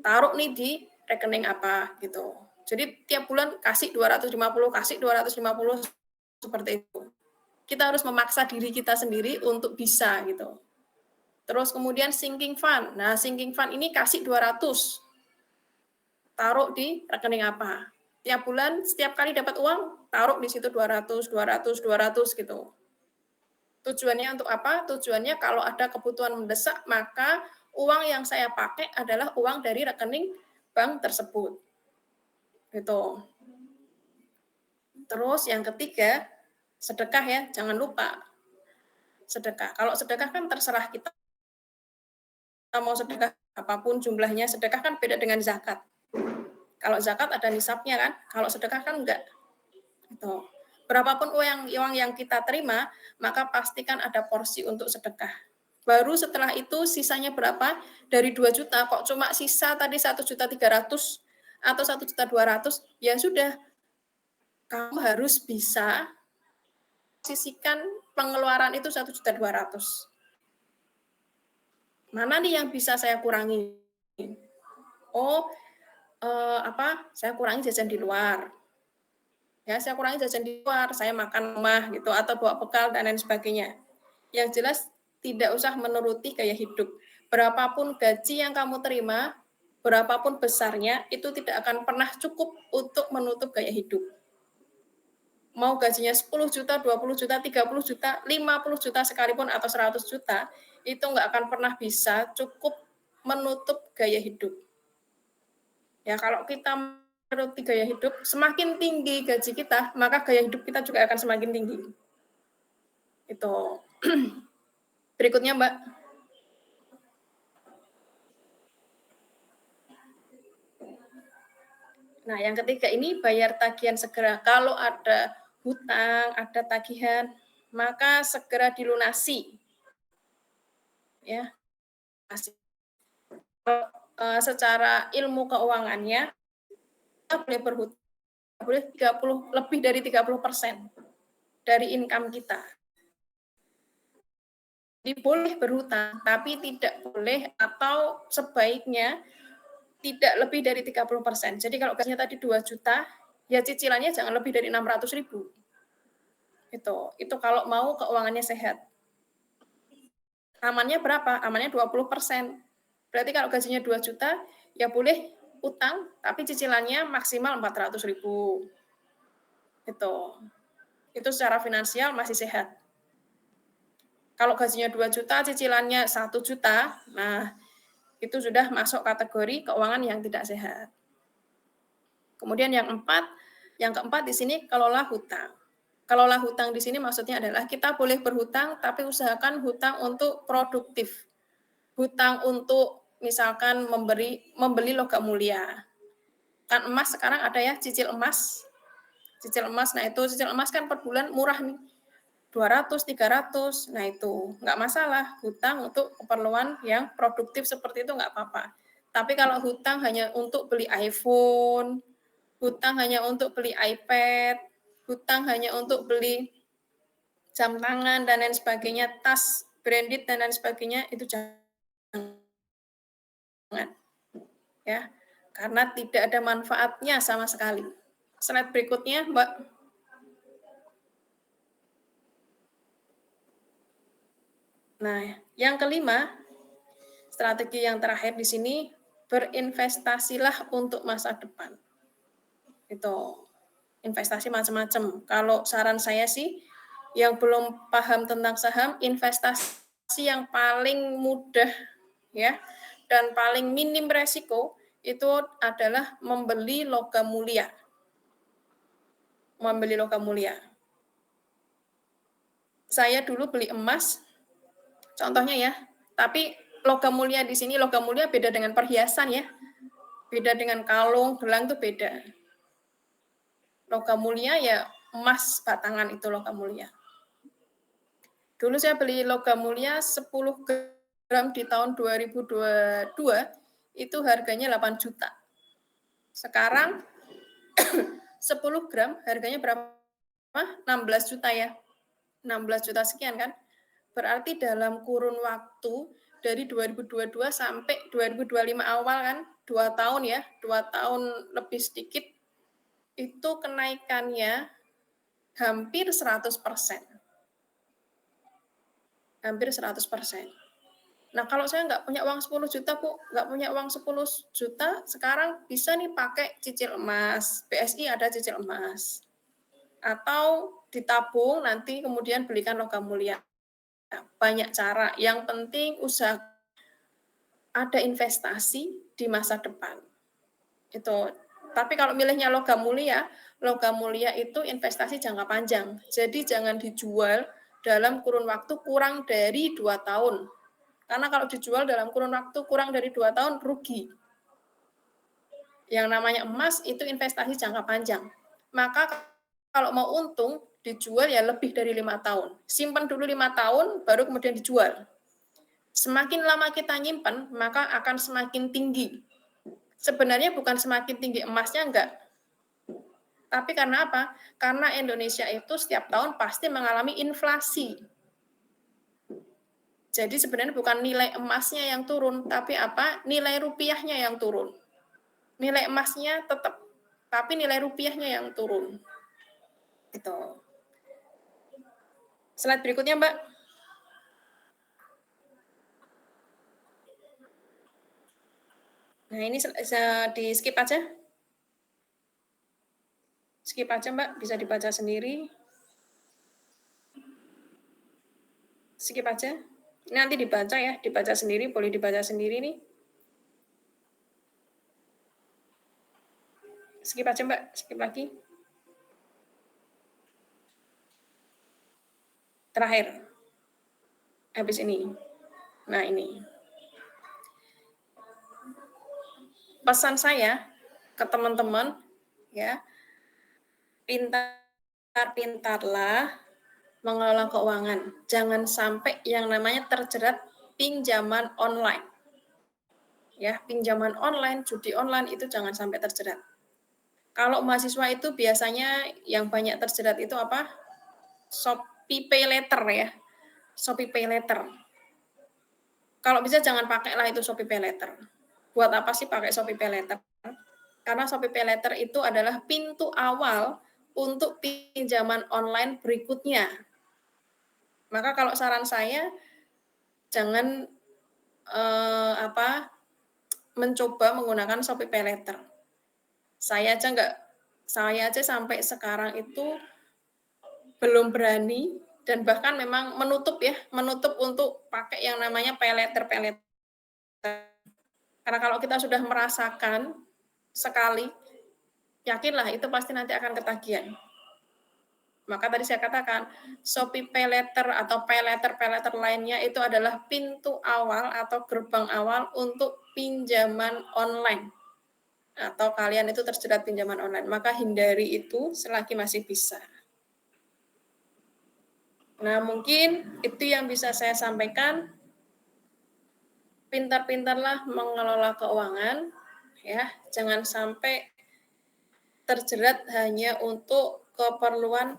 Taruh nih di rekening apa gitu. Jadi tiap bulan kasih 250 seperti itu. Kita harus memaksa diri kita sendiri untuk bisa gitu. Terus kemudian sinking fund. Nah, sinking fund ini kasih 200. Taruh di rekening apa? Tiap bulan setiap kali dapat uang, taruh di situ 200 gitu. Tujuannya untuk apa? Tujuannya kalau ada kebutuhan mendesak, maka uang yang saya pakai adalah uang dari rekening bank tersebut. Gitu. Terus yang ketiga, sedekah ya, jangan lupa. Sedekah. Kalau sedekah kan terserah kita mau sedekah apapun jumlahnya. Sedekah kan beda dengan zakat. Kalau zakat ada nisabnya kan, kalau sedekah kan enggak. Gitu. Berapapun uang yang kita terima, maka pastikan ada porsi untuk sedekah. Baru setelah itu sisanya berapa? Dari 2 juta kok cuma sisa tadi 1.300.000 atau 1.200.000, ya sudah. Kamu harus bisa sisihkan pengeluaran itu 1.200.000. Mana nih yang bisa saya kurangi? Saya kurangi jajan di luar. Ya, saya kurangi jajan di luar, saya makan rumah gitu atau bawa bekal dan lain sebagainya. Yang jelas tidak usah menuruti gaya hidup. Berapapun gaji yang kamu terima, berapapun besarnya, itu tidak akan pernah cukup untuk menutup gaya hidup. Mau gajinya 10 juta, 20 juta, 30 juta, 50 juta sekalipun atau 100 juta, itu nggak akan pernah bisa cukup menutup gaya hidup. Ya, kalau kita menuruti gaya hidup, semakin tinggi gaji kita, maka gaya hidup kita juga akan semakin tinggi. Itu. Berikutnya, Mbak. Nah, yang ketiga ini bayar tagihan segera. Kalau ada hutang, ada tagihan, maka segera dilunasi. Ya. Secara ilmu keuangannya, kita boleh berhutang boleh lebih dari 30% dari income kita. Jadi boleh berhutang, tapi tidak boleh atau sebaiknya tidak lebih dari 30%. Jadi kalau gajinya tadi 2 juta, ya cicilannya jangan lebih dari 600.000. Itu kalau mau keuangannya sehat. Amannya berapa? Amannya 20%. Berarti kalau gajinya 2 juta, ya boleh utang, tapi cicilannya maksimal 400.000. Itu secara finansial masih sehat. Kalau gajinya 2 juta, cicilannya 1 juta, nah itu sudah masuk kategori keuangan yang tidak sehat. Kemudian yang keempat di sini kelola hutang. Kelola hutang di sini maksudnya adalah kita boleh berhutang, tapi usahakan hutang untuk produktif. Hutang untuk misalkan membeli logam mulia. Kan emas sekarang ada ya cicil emas. Cicil emas, nah itu cicil emas kan per bulan murah nih. 200, 300, nah itu nggak masalah. Hutang untuk keperluan yang produktif seperti itu nggak apa-apa. Tapi kalau hutang hanya untuk beli iPhone, hutang hanya untuk beli iPad, hutang hanya untuk beli jam tangan dan lain sebagainya, tas branded dan lain sebagainya, itu jangan. Ya, karena tidak ada manfaatnya sama sekali. Slide berikutnya, Mbak. Nah, yang kelima, strategi yang terakhir di sini, berinvestasilah untuk masa depan. Itu investasi macam-macam. Kalau saran saya sih, yang belum paham tentang saham, investasi yang paling mudah ya dan paling minim resiko itu adalah membeli logam mulia. Membeli logam mulia. Saya dulu beli emas, contohnya ya, tapi logam mulia di sini, logam mulia beda dengan perhiasan ya. Beda dengan kalung, gelang itu beda. Logam mulia ya emas batangan itu logam mulia. Dulu saya beli logam mulia 10 gram di tahun 2022 itu harganya 8 juta. Sekarang 10 gram harganya berapa? 16 juta ya. 16 juta sekian kan? Berarti dalam kurun waktu dari 2022 sampai 2025 awal kan, 2 tahun ya, 2 tahun lebih sedikit, itu kenaikannya hampir 100%. Hampir 100%. Nah, kalau saya nggak punya uang 10 juta, Bu, nggak punya uang 10 juta, sekarang bisa nih pakai cicil emas. BSI ada cicil emas. Atau ditabung, nanti kemudian belikan logam mulia. Banyak cara. Yang penting usaha ada investasi di masa depan. Itu. Tapi kalau milihnya logam mulia itu investasi jangka panjang. Jadi jangan dijual dalam kurun waktu kurang dari 2 tahun. Karena kalau dijual dalam kurun waktu kurang dari 2 tahun, rugi. Yang namanya emas itu investasi jangka panjang. Maka kalau mau untung, dijual ya lebih dari 5 tahun. Simpan dulu 5 tahun, baru kemudian dijual. Semakin lama kita nyimpan, maka akan semakin tinggi. Sebenarnya bukan semakin tinggi emasnya, enggak. Tapi karena apa? Karena Indonesia itu setiap tahun pasti mengalami inflasi. Jadi sebenarnya bukan nilai emasnya yang turun, tapi apa? Nilai rupiahnya yang turun. Nilai emasnya tetap, tapi nilai rupiahnya yang turun. Itu. Slide berikutnya, Mbak. Nah, ini bisa di skip aja. Skip aja, Mbak. Bisa dibaca sendiri. Skip aja. Ini nanti dibaca ya, dibaca sendiri, boleh dibaca sendiri nih. Skip aja, Mbak. Skip lagi. Terakhir. Habis ini. Nah, ini. Pesan saya ke teman-teman, ya, pintar-pintarlah mengelola keuangan. Jangan sampai yang namanya terjerat pinjaman online. Ya, pinjaman online, judi online itu jangan sampai terjerat. Kalau mahasiswa itu biasanya yang banyak terjerat itu apa? Shopee Pay Later ya. Shopee Pay Later. Kalau bisa jangan pakailah itu Shopee Pay Later. Buat apa sih pakai Shopee Pay Later? Karena Shopee Pay Later itu adalah pintu awal untuk pinjaman online berikutnya. Maka kalau saran saya jangan mencoba menggunakan Shopee Pay Later. Saya aja sampai sekarang itu belum berani dan bahkan memang menutup untuk pakai yang namanya pay later. Karena kalau kita sudah merasakan sekali, yakinlah itu pasti nanti akan ketagihan. Maka tadi saya katakan, Shopee Pay Later atau pay later lainnya itu adalah pintu awal atau gerbang awal untuk pinjaman online. Atau kalian itu terjerat pinjaman online. Maka hindari itu selagi masih bisa. Nah, mungkin itu yang bisa saya sampaikan. Pintar-pintarlah mengelola keuangan, ya. Jangan sampai terjerat hanya untuk keperluan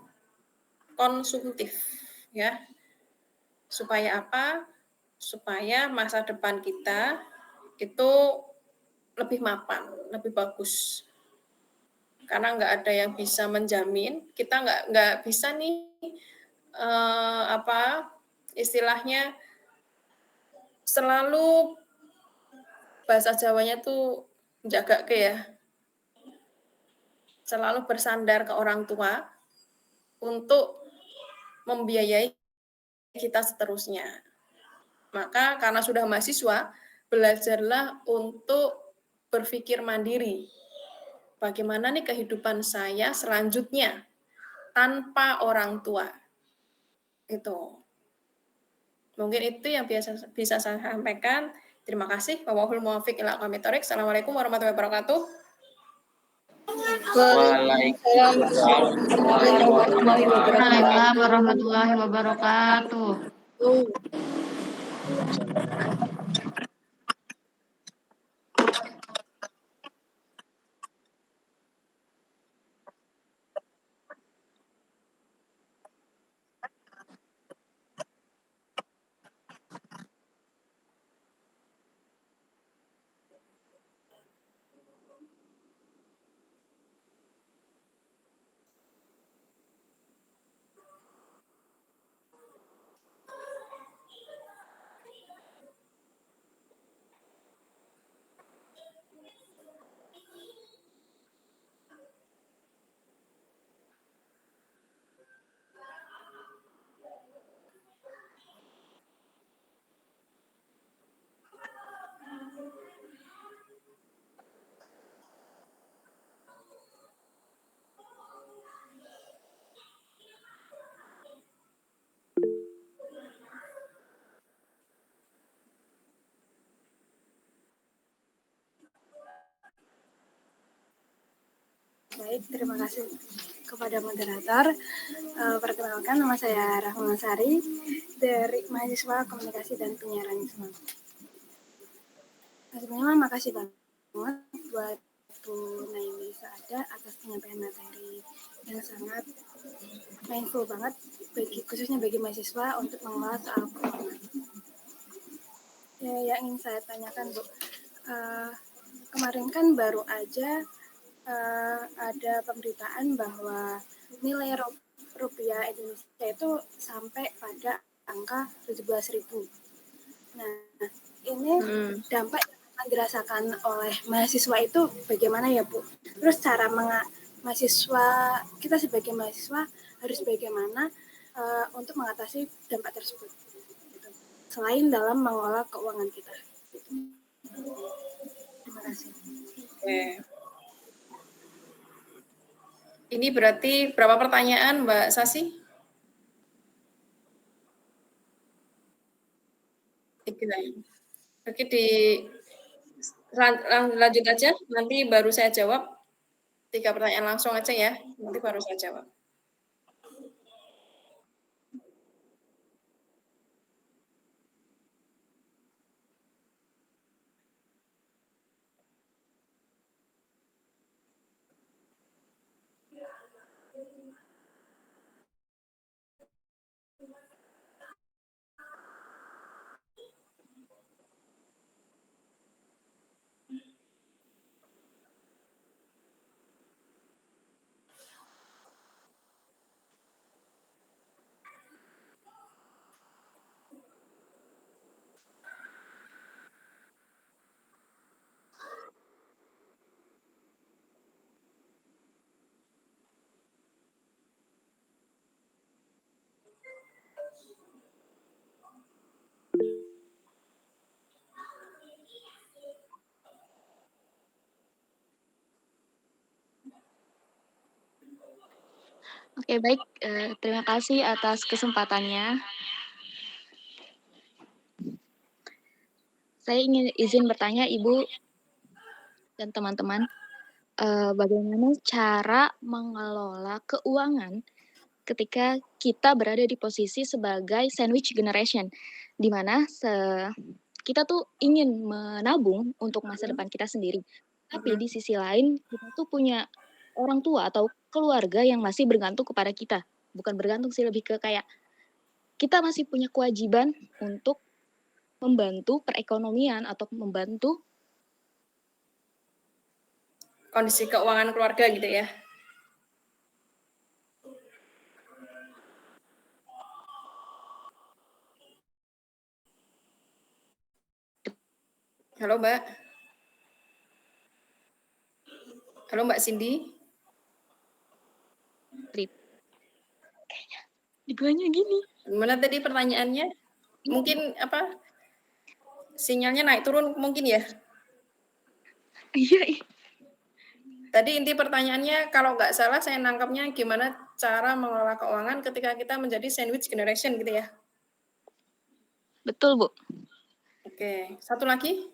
konsumtif, ya. Supaya apa? Supaya masa depan kita itu lebih mapan, lebih bagus. Karena nggak ada yang bisa menjamin, kita nggak bisa nih istilahnya selalu bahasa Jawanya tuh menjaga ke ya, selalu bersandar ke orang tua untuk membiayai kita seterusnya. Maka karena sudah mahasiswa, belajarlah untuk berpikir mandiri. Bagaimana nih kehidupan saya selanjutnya tanpa orang tua? Itu. Mungkin itu yang bisa saya sampaikan. Terima kasih. Wallahul muwaffiq ila aqwamit thoriq. Assalamualaikum warahmatullahi wabarakatuh. Waalaikumsalam warahmatullahi Waalaikumsalam wabarakatuh. warahmatullahi wabarakatuh. Baik, terima kasih kepada moderator. Perkenalkan, nama saya Rahma Sari dari mahasiswa Komunikasi dan Penyiaran Islam. Sebelumnya makasih banget buat Bu Naili Saada atas penyampaian materi yang sangat mindful banget, khususnya bagi mahasiswa untuk mengelola soal keuangan. Yang ingin saya tanyakan, Bu, kemarin kan baru aja ada pemberitaan bahwa nilai rupiah Indonesia itu sampai pada angka 17.000. Nah, ini dampak yang dirasakan oleh mahasiswa itu bagaimana ya, Bu? Terus cara mahasiswa, kita sebagai mahasiswa harus bagaimana untuk mengatasi dampak tersebut? Gitu. Selain dalam mengelola keuangan kita. Gitu. Terima kasih. Oke. Ini berarti berapa pertanyaan, Mbak Sasi? Oke, lanjut aja, nanti baru saya jawab. 3 pertanyaan langsung aja ya, nanti baru saya jawab. Oke, baik. Terima kasih atas kesempatannya. Saya ingin izin bertanya, Ibu dan teman-teman, bagaimana cara mengelola keuangan ketika kita berada di posisi sebagai sandwich generation, di mana kita tuh ingin menabung untuk masa depan kita sendiri. Tapi di sisi lain, kita tuh punya orang tua atau keluarga yang masih bergantung kepada kita. Bukan bergantung sih, lebih ke kayak kita masih punya kewajiban untuk membantu perekonomian atau membantu kondisi keuangan keluarga gitu ya. Halo Mbak. Halo Mbak Cindy. kayaknya diganya gini. Gimana tadi pertanyaannya? Mungkin apa? Sinyalnya naik turun mungkin ya? Iya. Tadi inti pertanyaannya kalau nggak salah saya nangkapnya gimana cara mengelola keuangan ketika kita menjadi sandwich generation gitu ya. Betul, Bu. Oke, satu lagi.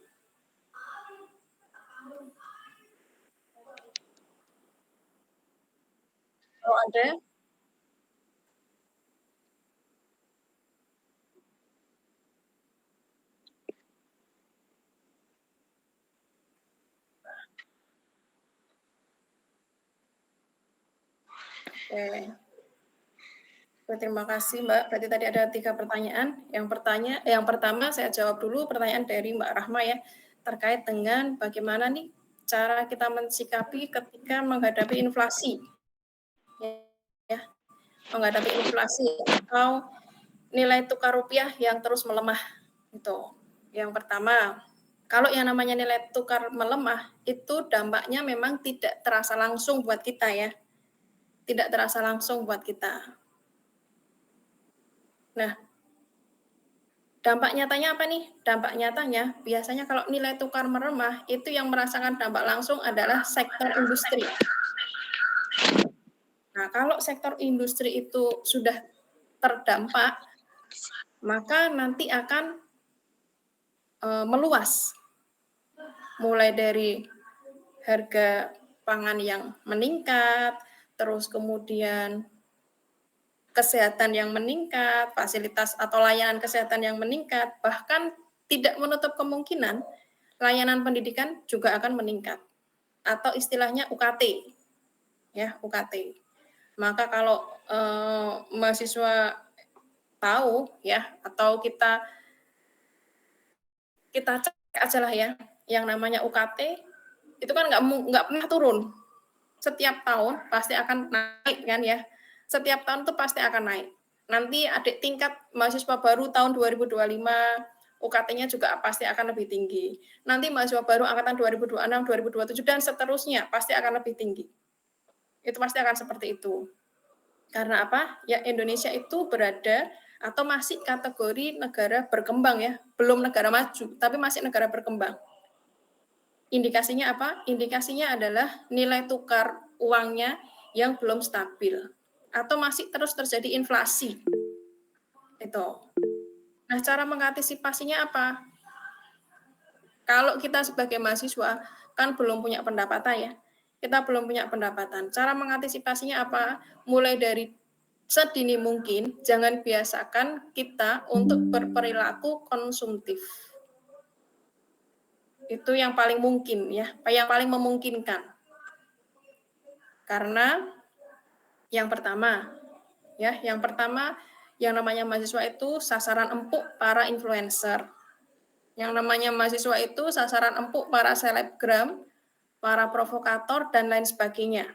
Kalau ada, oke. Terima kasih Mbak. Berarti tadi ada 3 pertanyaan. Yang pertama saya jawab dulu pertanyaan dari Mbak Rahma ya, terkait dengan bagaimana nih cara kita mensikapi ketika menghadapi inflasi. Ya, menghadapi inflasi atau nilai tukar rupiah yang terus melemah. Itu. Yang pertama, kalau yang namanya nilai tukar melemah itu dampaknya memang tidak terasa langsung buat kita ya. Tidak terasa langsung buat kita. Nah, dampak nyatanya apa nih? Dampak nyatanya biasanya kalau nilai tukar melemah itu yang merasakan dampak langsung adalah sektor industri. Nah, kalau sektor industri itu sudah terdampak, maka nanti akan meluas. Mulai dari harga pangan yang meningkat, terus kemudian kesehatan yang meningkat, fasilitas atau layanan kesehatan yang meningkat, bahkan tidak menutup kemungkinan layanan pendidikan juga akan meningkat atau istilahnya UKT ya, UKT. Maka kalau mahasiswa tahu ya, atau kita cek aja lah ya, yang namanya UKT itu kan nggak pernah turun. Setiap tahun pasti akan naik kan ya. Setiap tahun tuh pasti akan naik. Nanti adik tingkat mahasiswa baru tahun 2025 UKT-nya juga pasti akan lebih tinggi. Nanti mahasiswa baru angkatan 2026, 2027 dan seterusnya pasti akan lebih tinggi. Itu pasti akan seperti itu. Karena apa? Ya Indonesia itu berada atau masih kategori negara berkembang ya, belum negara maju, tapi masih negara berkembang. Indikasinya apa? Indikasinya adalah nilai tukar uangnya yang belum stabil atau masih terus terjadi inflasi. Itu. Nah, cara mengantisipasinya apa? Kalau kita sebagai mahasiswa kan belum punya pendapatan ya. Kita belum punya pendapatan. Cara mengantisipasinya apa? Mulai dari sedini mungkin jangan biasakan kita untuk berperilaku konsumtif. Itu yang paling mungkin ya, yang paling memungkinkan. Karena yang pertama yang namanya mahasiswa itu sasaran empuk para influencer. Yang namanya mahasiswa itu sasaran empuk para selebgram, para provokator dan lain sebagainya.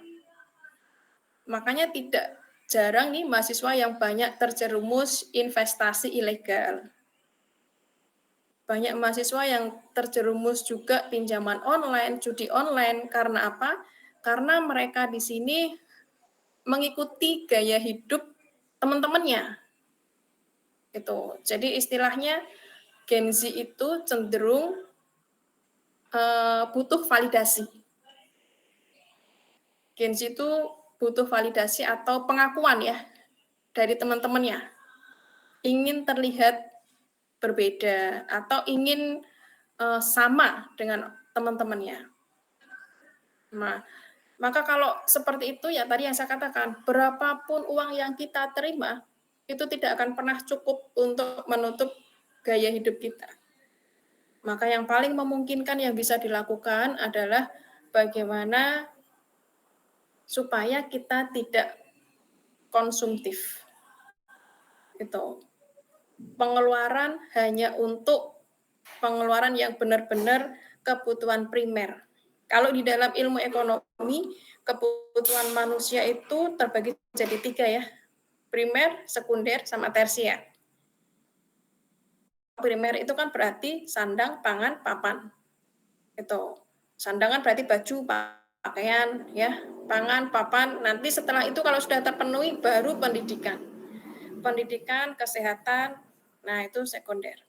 Makanya tidak jarang nih mahasiswa yang banyak terjerumus investasi ilegal. Banyak mahasiswa yang terjerumus juga pinjaman online, judi online. Karena apa? Karena mereka di sini mengikuti gaya hidup teman-temannya. Itu. Jadi istilahnya Gen Z itu cenderung butuh validasi. Gen Z itu butuh validasi atau pengakuan ya dari teman-temannya. Ingin terlihat berbeda atau ingin sama dengan teman-temannya. Nah, maka kalau seperti itu ya tadi yang saya katakan, berapapun uang yang kita terima itu tidak akan pernah cukup untuk menutup gaya hidup kita. Maka yang paling memungkinkan yang bisa dilakukan adalah bagaimana supaya kita tidak konsumtif. Itu. Pengeluaran hanya untuk pengeluaran yang benar-benar kebutuhan primer. Kalau di dalam ilmu ekonomi, kebutuhan manusia itu terbagi jadi 3 ya, primer, sekunder, sama tersier. Primer itu kan berarti sandang, pangan, papan. Itu. Sandang kan berarti baju, pakaian, ya, pangan, papan. Nanti setelah itu kalau sudah terpenuhi baru pendidikan. Pendidikan, kesehatan, nah itu sekunder.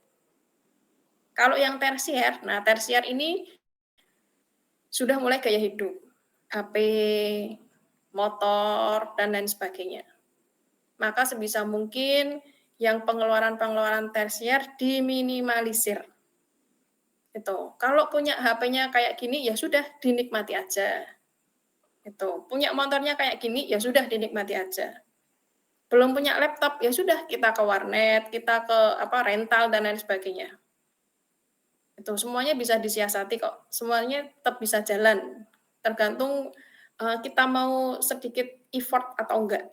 Kalau yang tersier, nah tersier ini sudah mulai gaya hidup. HP, motor, dan lain sebagainya. Maka sebisa mungkin yang pengeluaran-pengeluaran tersier diminimalisir. Itu. Kalau punya HP-nya kayak gini ya sudah dinikmati aja. Itu. Punya motornya kayak gini ya sudah dinikmati aja. Belum punya laptop ya sudah kita ke warnet, kita ke rental dan lain sebagainya. Itu semuanya bisa disiasati kok. Semuanya tetap bisa jalan. Tergantung kita mau sedikit effort atau enggak.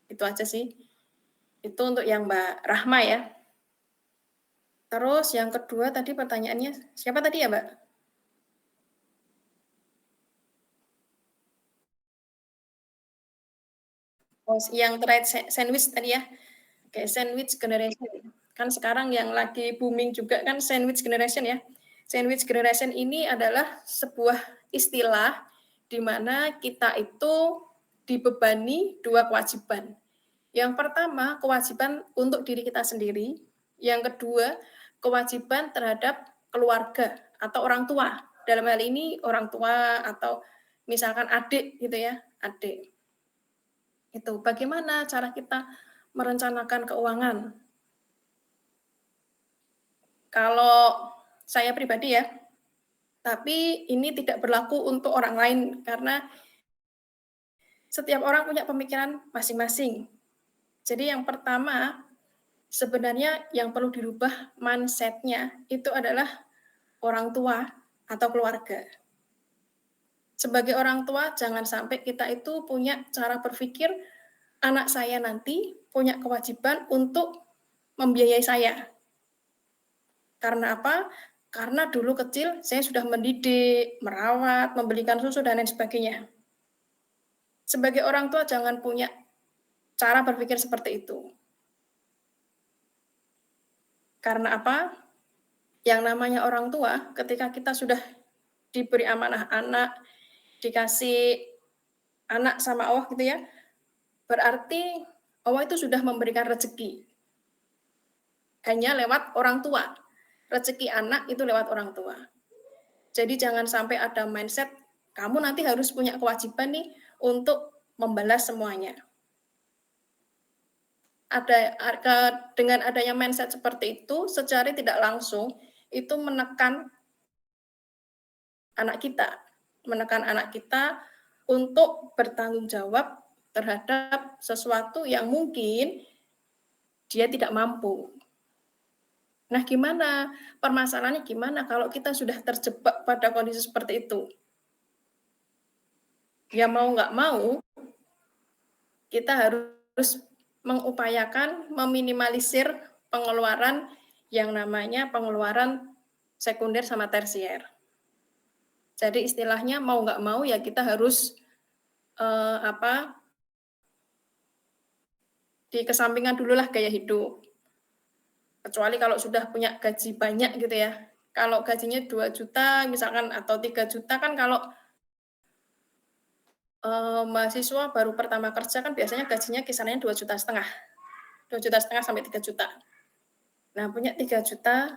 Itu aja sih. Itu untuk yang Mbak Rahma ya. Terus yang kedua tadi pertanyaannya, siapa tadi ya Mbak? Oh, yang terakhir sandwich tadi ya. Oke, sandwich generation. Kan sekarang yang lagi booming juga kan sandwich generation ya. Sandwich generation ini adalah sebuah istilah di mana kita itu dibebani 2 kewajiban. Yang pertama, kewajiban untuk diri kita sendiri. Yang kedua, kewajiban terhadap keluarga atau orang tua. Dalam hal ini orang tua atau misalkan adik gitu ya, adik. Itu bagaimana cara kita merencanakan keuangan. Kalau saya pribadi ya, tapi ini tidak berlaku untuk orang lain karena setiap orang punya pemikiran masing-masing. Jadi yang pertama, sebenarnya yang perlu dirubah mindset-nya itu adalah orang tua atau keluarga. Sebagai orang tua, jangan sampai kita itu punya cara berpikir, anak saya nanti punya kewajiban untuk membiayai saya. Karena apa? Karena dulu kecil saya sudah mendidik, merawat, membelikan susu, dan lain sebagainya. Sebagai orang tua jangan punya cara berpikir seperti itu. Karena apa? Yang namanya orang tua, ketika kita sudah diberi amanah anak, dikasih anak sama Allah gitu ya, berarti Allah itu sudah memberikan rezeki. Hanya lewat orang tua. Rezeki anak itu lewat orang tua. Jadi jangan sampai ada mindset, kamu nanti harus punya kewajiban nih untuk membalas semuanya. Dengan adanya mindset seperti itu, secara tidak langsung, itu menekan anak kita untuk bertanggung jawab terhadap sesuatu yang mungkin dia tidak mampu. Nah, gimana? Permasalahannya gimana kalau kita sudah terjebak pada kondisi seperti itu? Ya mau nggak mau, kita harus mengupayakan meminimalisir pengeluaran yang namanya pengeluaran sekunder sama tersier. Jadi istilahnya mau nggak mau ya kita harus dikesampingkan dulu lah gaya hidup. Kecuali kalau sudah punya gaji banyak gitu ya. Kalau gajinya 2 juta misalkan atau 3 juta kan kalau mahasiswa baru pertama kerja kan biasanya gajinya kisarannya 2,5 juta. 2,5 juta sampai 3 juta. Nah, punya 3 juta,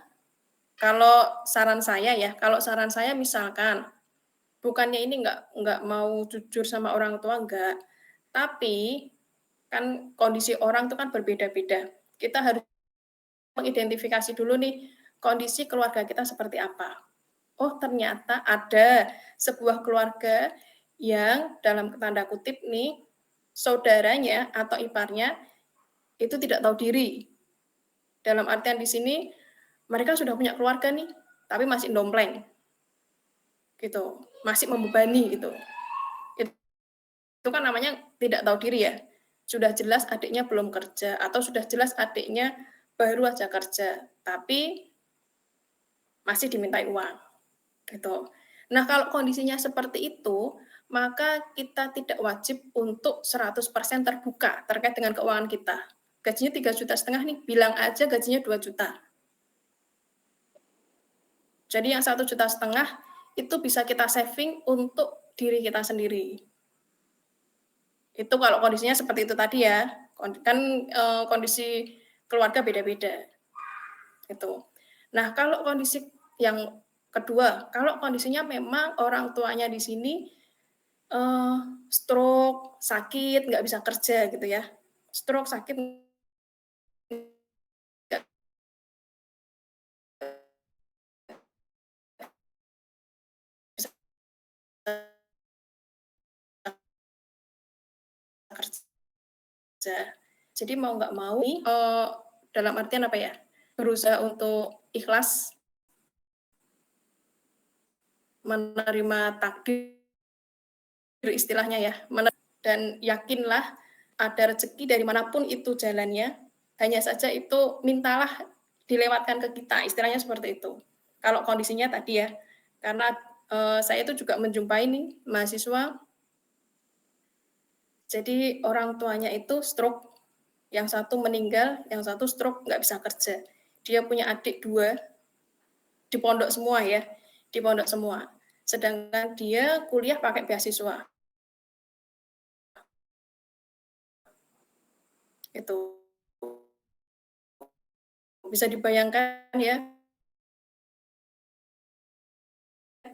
kalau saran saya misalkan, bukannya ini nggak mau jujur sama orang tua, enggak. Tapi, kan kondisi orang itu kan berbeda-beda. Kita harus mengidentifikasi dulu nih, kondisi keluarga kita seperti apa. Oh, ternyata ada sebuah keluarga yang dalam tanda kutip nih, saudaranya atau iparnya itu tidak tahu diri. Dalam artian di sini, mereka sudah punya keluarga nih, tapi masih dompleng. Gitu, masih membebani gitu. Itu kan namanya tidak tahu diri ya. Sudah jelas adiknya belum kerja, atau sudah jelas adiknya baru aja kerja, tapi masih dimintai uang, gitu. Nah, kalau kondisinya seperti itu, maka kita tidak wajib untuk 100% terbuka terkait dengan keuangan kita. Gajinya 3,5 juta nih, bilang aja gajinya 2 juta. Jadi yang 1,5 juta itu bisa kita saving untuk diri kita sendiri. Itu kalau kondisinya seperti itu tadi ya, kan kondisi keluarga beda-beda. Itu. Nah, kalau kondisi yang kedua, kalau kondisinya memang orang tuanya di sini stroke, sakit, nggak bisa kerja gitu ya. Stroke, sakit, nggak bisa kerja. Jadi mau nggak mau nih, dalam artian apa ya, berusaha untuk ikhlas menerima takdir istilahnya ya, dan yakinlah ada rezeki dari manapun itu jalannya, hanya saja itu mintalah dilewatkan ke kita, istilahnya seperti itu. Kalau kondisinya tadi ya, karena saya itu juga menjumpai nih mahasiswa, jadi orang tuanya itu stroke, yang satu meninggal, yang satu stroke nggak bisa kerja. Dia punya adik 2, di pondok semua ya, di pondok semua. Sedangkan dia kuliah pakai beasiswa. Itu bisa dibayangkan ya,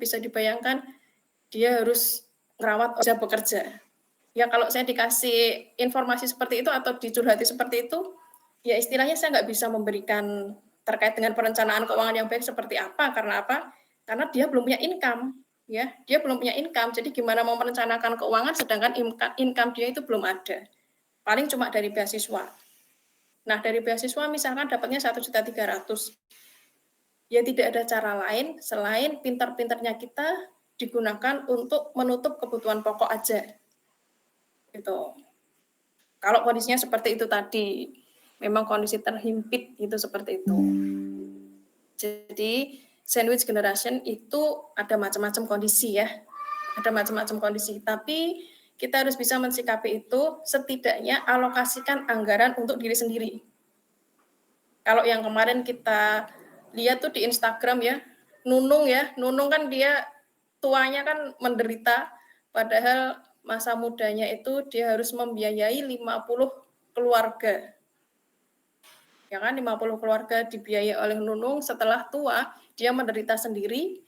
bisa dibayangkan dia harus ngerawat bisa bekerja. Ya kalau saya dikasih informasi seperti itu atau dicurhati seperti itu, ya istilahnya saya nggak bisa memberikan terkait dengan perencanaan keuangan yang baik seperti apa. Karena apa? Karena dia belum punya income, ya. Dia belum punya income. Jadi gimana mau merencanakan keuangan sedangkan income dia itu belum ada. Paling cuma dari beasiswa. Nah, dari beasiswa misalkan dapatnya 1,3 juta. Ya tidak ada cara lain selain pintar-pintarnya kita digunakan untuk menutup kebutuhan pokok aja. Gitu. Kalau kondisinya seperti itu tadi, memang kondisi terhimpit itu seperti itu. Jadi sandwich generation itu ada macam-macam kondisi ya, ada macam-macam kondisi. Tapi kita harus bisa mensikapi itu, setidaknya alokasikan anggaran untuk diri sendiri. Kalau yang kemarin kita lihat tuh di Instagram ya, Nunung kan dia tuanya kan menderita, padahal masa mudanya itu dia harus membiayai 50 keluarga. Ya kan, 50 keluarga dibiayai oleh Nunung, setelah tua dia menderita sendiri,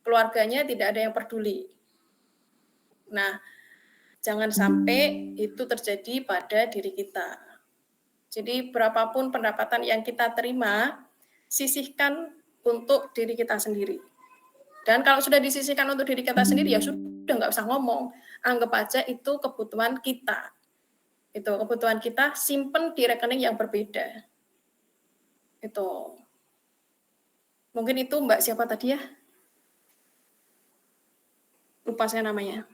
keluarganya tidak ada yang peduli. Nah, jangan sampai itu terjadi pada diri kita. Jadi berapapun pendapatan yang kita terima, sisihkan untuk diri kita sendiri. Dan kalau sudah disisihkan untuk diri kita sendiri, ya sudah nggak usah ngomong. Anggap aja itu kebutuhan kita. Itu kebutuhan kita, simpen di rekening yang berbeda. Itu. Mungkin itu Mbak siapa tadi ya? Lupa saya namanya.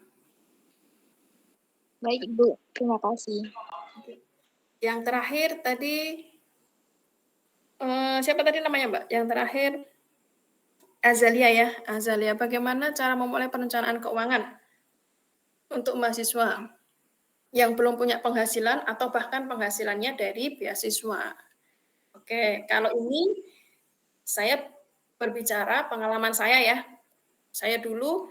Baik, Ibu. Terima kasih. Yang terakhir tadi, siapa tadi namanya Mbak? Yang terakhir, Azalia ya. Azalia, bagaimana cara memulai perencanaan keuangan untuk mahasiswa yang belum punya penghasilan atau bahkan penghasilannya dari beasiswa? Oke, kalau ini saya berbicara pengalaman saya ya. Saya dulu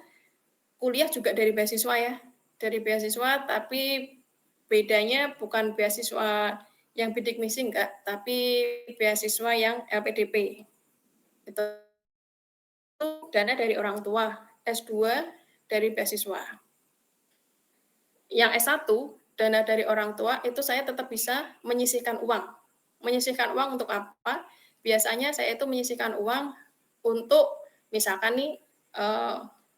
kuliah juga dari beasiswa ya. Dari beasiswa, tapi bedanya bukan beasiswa yang bidik misi enggak, tapi beasiswa yang LPDP. Itu dana dari orang tua, S2 dari beasiswa. Yang S1, dana dari orang tua itu saya tetap bisa menyisihkan uang. Menyisihkan uang untuk apa? Biasanya saya itu menyisihkan uang untuk misalkan nih,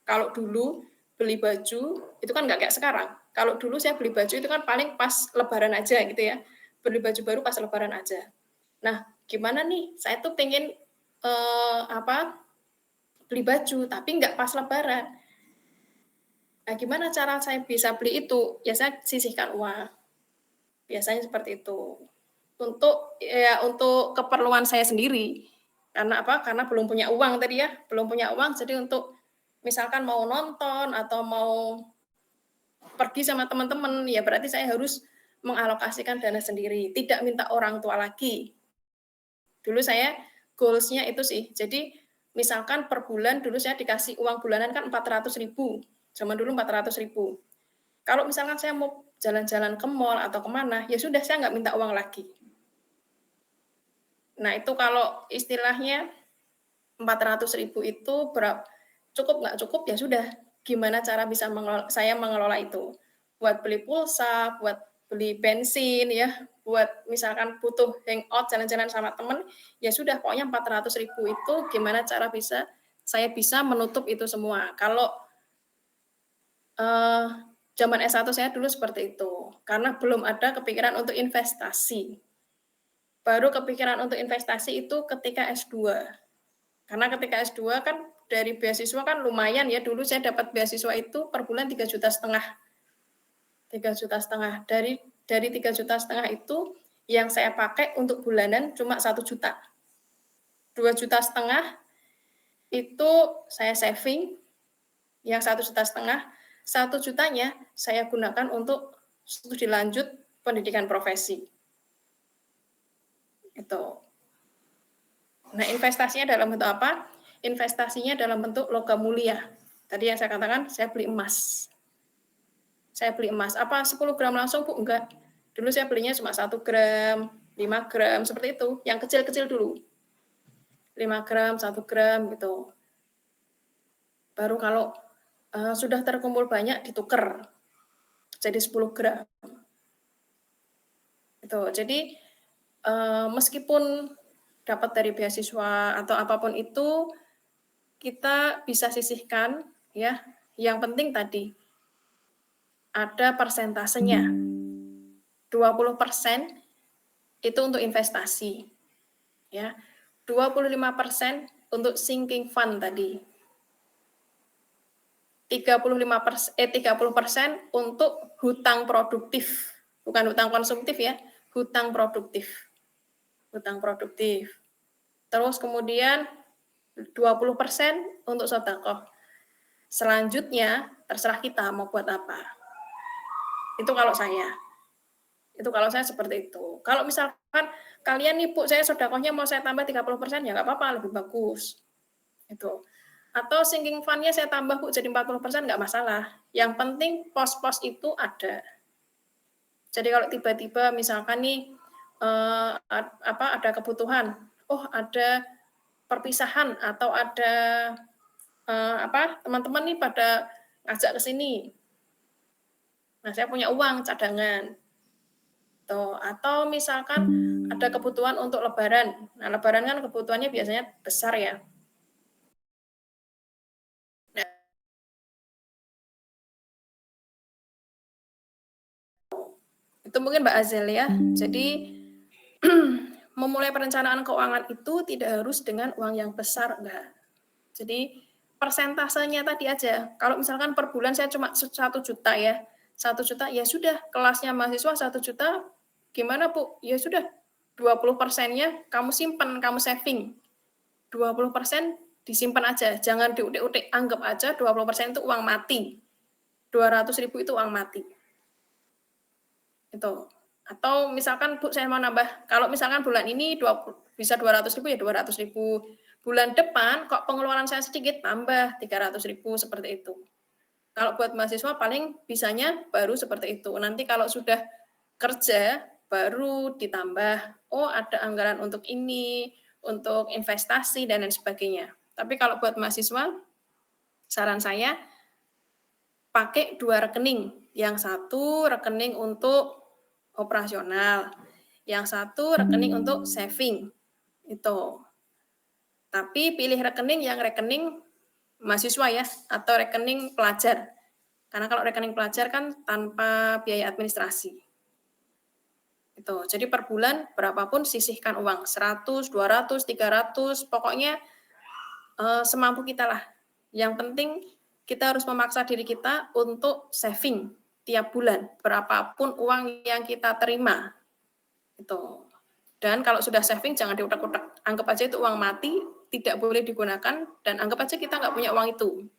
kalau dulu beli baju itu kan nggak kayak sekarang. Kalau dulu saya beli baju itu kan paling pas lebaran aja gitu ya. Beli baju baru pas lebaran aja. Nah, gimana nih? Saya tuh pengen beli baju tapi nggak pas lebaran. Nah, gimana cara saya bisa beli itu? Ya saya sisihkan uang. Biasanya seperti itu. Untuk keperluan saya sendiri. Karena apa? Karena belum punya uang tadi ya, belum punya uang, jadi untuk misalkan mau nonton atau mau pergi sama teman-teman, ya berarti saya harus mengalokasikan dana sendiri, tidak minta orang tua lagi. Dulu saya goals-nya itu sih, jadi misalkan per bulan dulu saya dikasih uang bulanan kan 400.000, zaman dulu 400.000. Kalau misalkan saya mau jalan-jalan ke mall atau kemana, ya sudah saya nggak minta uang lagi. Nah itu kalau istilahnya 400.000 itu cukup nggak cukup ya sudah, gimana cara bisa saya mengelola itu. Buat beli pulsa, buat beli bensin ya, buat misalkan butuh hangout jalan-jalan sama temen, ya sudah pokoknya 400.000 itu gimana cara saya bisa menutup itu semua. Kalau zaman S1 saya dulu seperti itu, karena belum ada kepikiran untuk investasi. Baru kepikiran untuk investasi itu ketika S2. Karena ketika S2 kan dari beasiswa kan lumayan ya, dulu saya dapat beasiswa itu per bulan 3,5 juta. 3,5 juta. Dari 3,5 juta itu yang saya pakai untuk bulanan cuma 1 juta. 2,5 juta itu saya saving, yang 1,5 juta, 1 jutanya saya gunakan untuk studi lanjut pendidikan profesi. Itu. Nah, investasinya dalam bentuk apa? Investasinya dalam bentuk logam mulia. Tadi yang saya katakan, saya beli emas. Saya beli emas. Apa 10 gram langsung, Bu? Enggak. Dulu saya belinya cuma 1 gram, 5 gram, seperti itu. Yang kecil-kecil dulu. 5 gram, 1 gram, gitu. Baru kalau sudah terkumpul banyak, ditukar. Jadi 10 gram. Gitu. Jadi, meskipun dapat dari beasiswa atau apapun itu, kita bisa sisihkan, ya. Yang penting tadi, ada persentasenya. 20% itu untuk investasi. Ya. 25% untuk sinking fund tadi. 30% untuk hutang produktif. Bukan hutang konsumtif ya, hutang produktif. Hutang produktif. Terus kemudian 20% untuk sedekah. Selanjutnya terserah kita mau buat apa. Itu kalau saya. Itu kalau saya seperti itu. Kalau misalkan kalian nih, Bu, saya sedekahnya mau saya tambah 30%, ya nggak apa-apa, lebih bagus. Itu. Atau sinking fund-nya saya tambah, Bu, jadi 40%, nggak masalah. Yang penting pos-pos itu ada. Jadi kalau tiba-tiba misalkan nih ada kebutuhan, ada perpisahan atau ada teman-teman nih pada ngajak ke sini. Nah, saya punya uang cadangan. Tuh, atau misalkan ada kebutuhan untuk lebaran. Nah, lebaran kan kebutuhannya biasanya besar ya. Nah, itu mungkin Mbak Azel ya. Jadi memulai perencanaan keuangan itu tidak harus dengan uang yang besar, enggak. Jadi persentasenya tadi aja. Kalau misalkan per bulan saya cuma 1 juta ya, 1 juta ya sudah, kelasnya mahasiswa 1 juta, gimana Bu? Ya sudah, 20%-nya kamu simpan, kamu saving. 20% disimpan aja, jangan diutik-utik, anggap aja 20% itu uang mati. 200.000 itu uang mati. Itu. Atau misalkan Bu saya mau nambah, kalau misalkan bulan ini bisa 200.000 ya 200.000. Bulan depan kok pengeluaran saya sedikit, tambah 300.000 seperti itu. Kalau buat mahasiswa paling bisanya baru seperti itu. Nanti kalau sudah kerja baru ditambah, ada anggaran untuk ini, untuk investasi dan lain sebagainya. Tapi kalau buat mahasiswa, saran saya pakai 2 rekening. Yang satu rekening untuk operasional, yang satu rekening untuk saving. Itu. Tapi pilih rekening yang rekening mahasiswa ya, atau rekening pelajar. Karena kalau rekening pelajar kan tanpa biaya administrasi. Itu. Jadi per bulan berapapun sisihkan uang, 100, 200, 300, pokoknya semampu kita lah. Yang penting kita harus memaksa diri kita untuk saving tiap bulan, berapapun uang yang kita terima. Itu. Dan kalau sudah saving jangan diutak-utak. Anggap aja itu uang mati, tidak boleh digunakan, dan anggap aja kita nggak punya uang itu.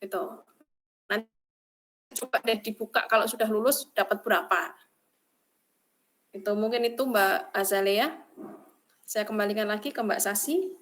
Gitu. Nanti coba deh dibuka kalau sudah lulus dapat berapa. Itu mungkin itu Mbak Azalea. Saya kembalikan lagi ke Mbak Sasi.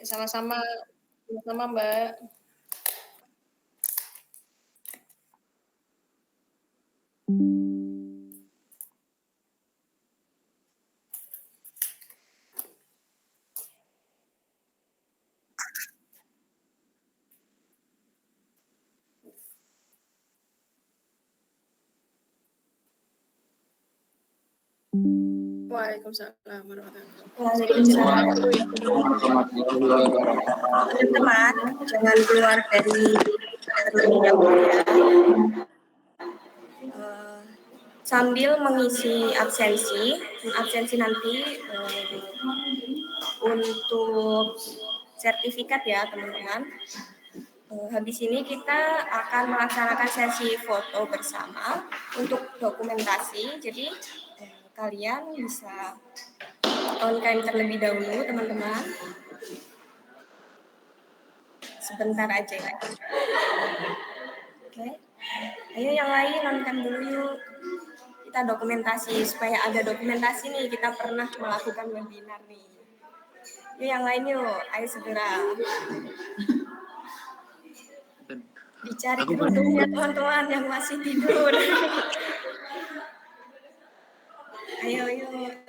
Sama-sama, sama Mbak. Waalaikumsalam warahmatullahi Teman-teman, jangan keluar dari terlebih dahulu ya. Sambil mengisi absensi nanti untuk sertifikat ya teman-teman. Habis ini kita akan melaksanakan sesi foto bersama untuk dokumentasi. Jadi kalian bisa on cam terlebih dahulu teman-teman. Sebentar aja ya. Oke. Ayo yang lain on cam dulu yuk. Kita dokumentasi supaya ada dokumentasi nih kita pernah melakukan webinar nih. Yuk yang lain yuk, ayo segera. Dicari kerudungnya teman-teman yang masih tidur. Ayo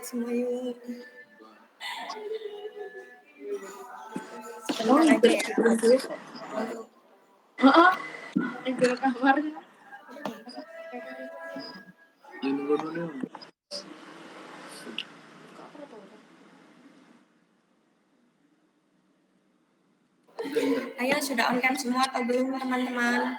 semua yuk. Sebentar aja ya. Di kamarnya. Ayo sudah on cam semua atau belum teman-teman?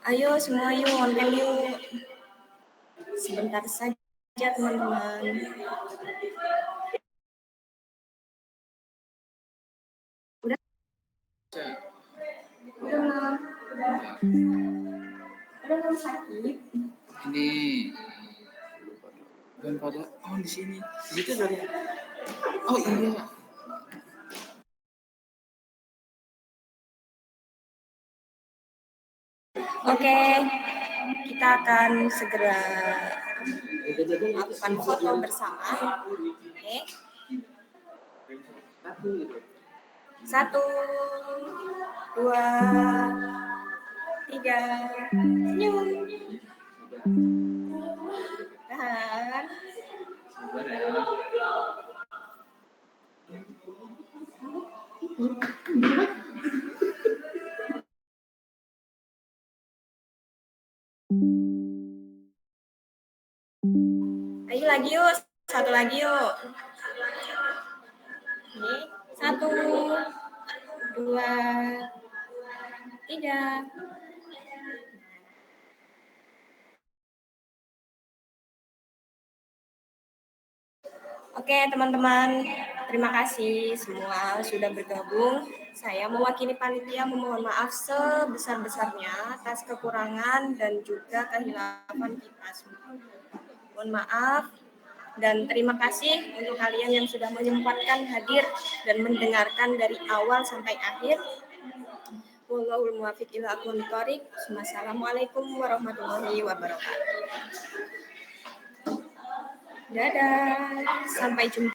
Ayo semua yuk on cam yuk. Sebentar saja. aja teman-teman. Udah? Udah belum sakit? Ini bukan pada di sini. Di situ ada. Oh iya. Oke, kita akan segera melakukan foto bersama. Oke. 1, 2, 3, senyum. Tahan. Ayo lagi yuk, satu lagi yuk. Ini 1, 2, 3. Oke teman-teman, terima kasih semua sudah bergabung. Saya mewakili panitia memohon maaf sebesar-besarnya atas kekurangan dan juga kehilapan kita semua. Mohon maaf dan terima kasih untuk kalian yang sudah menyempatkan hadir dan mendengarkan dari awal sampai akhir. Wallahul muwaffiq ila aqwamit thoriq. Wassalamualaikum warahmatullahi wabarakatuh. Dadah, sampai jumpa.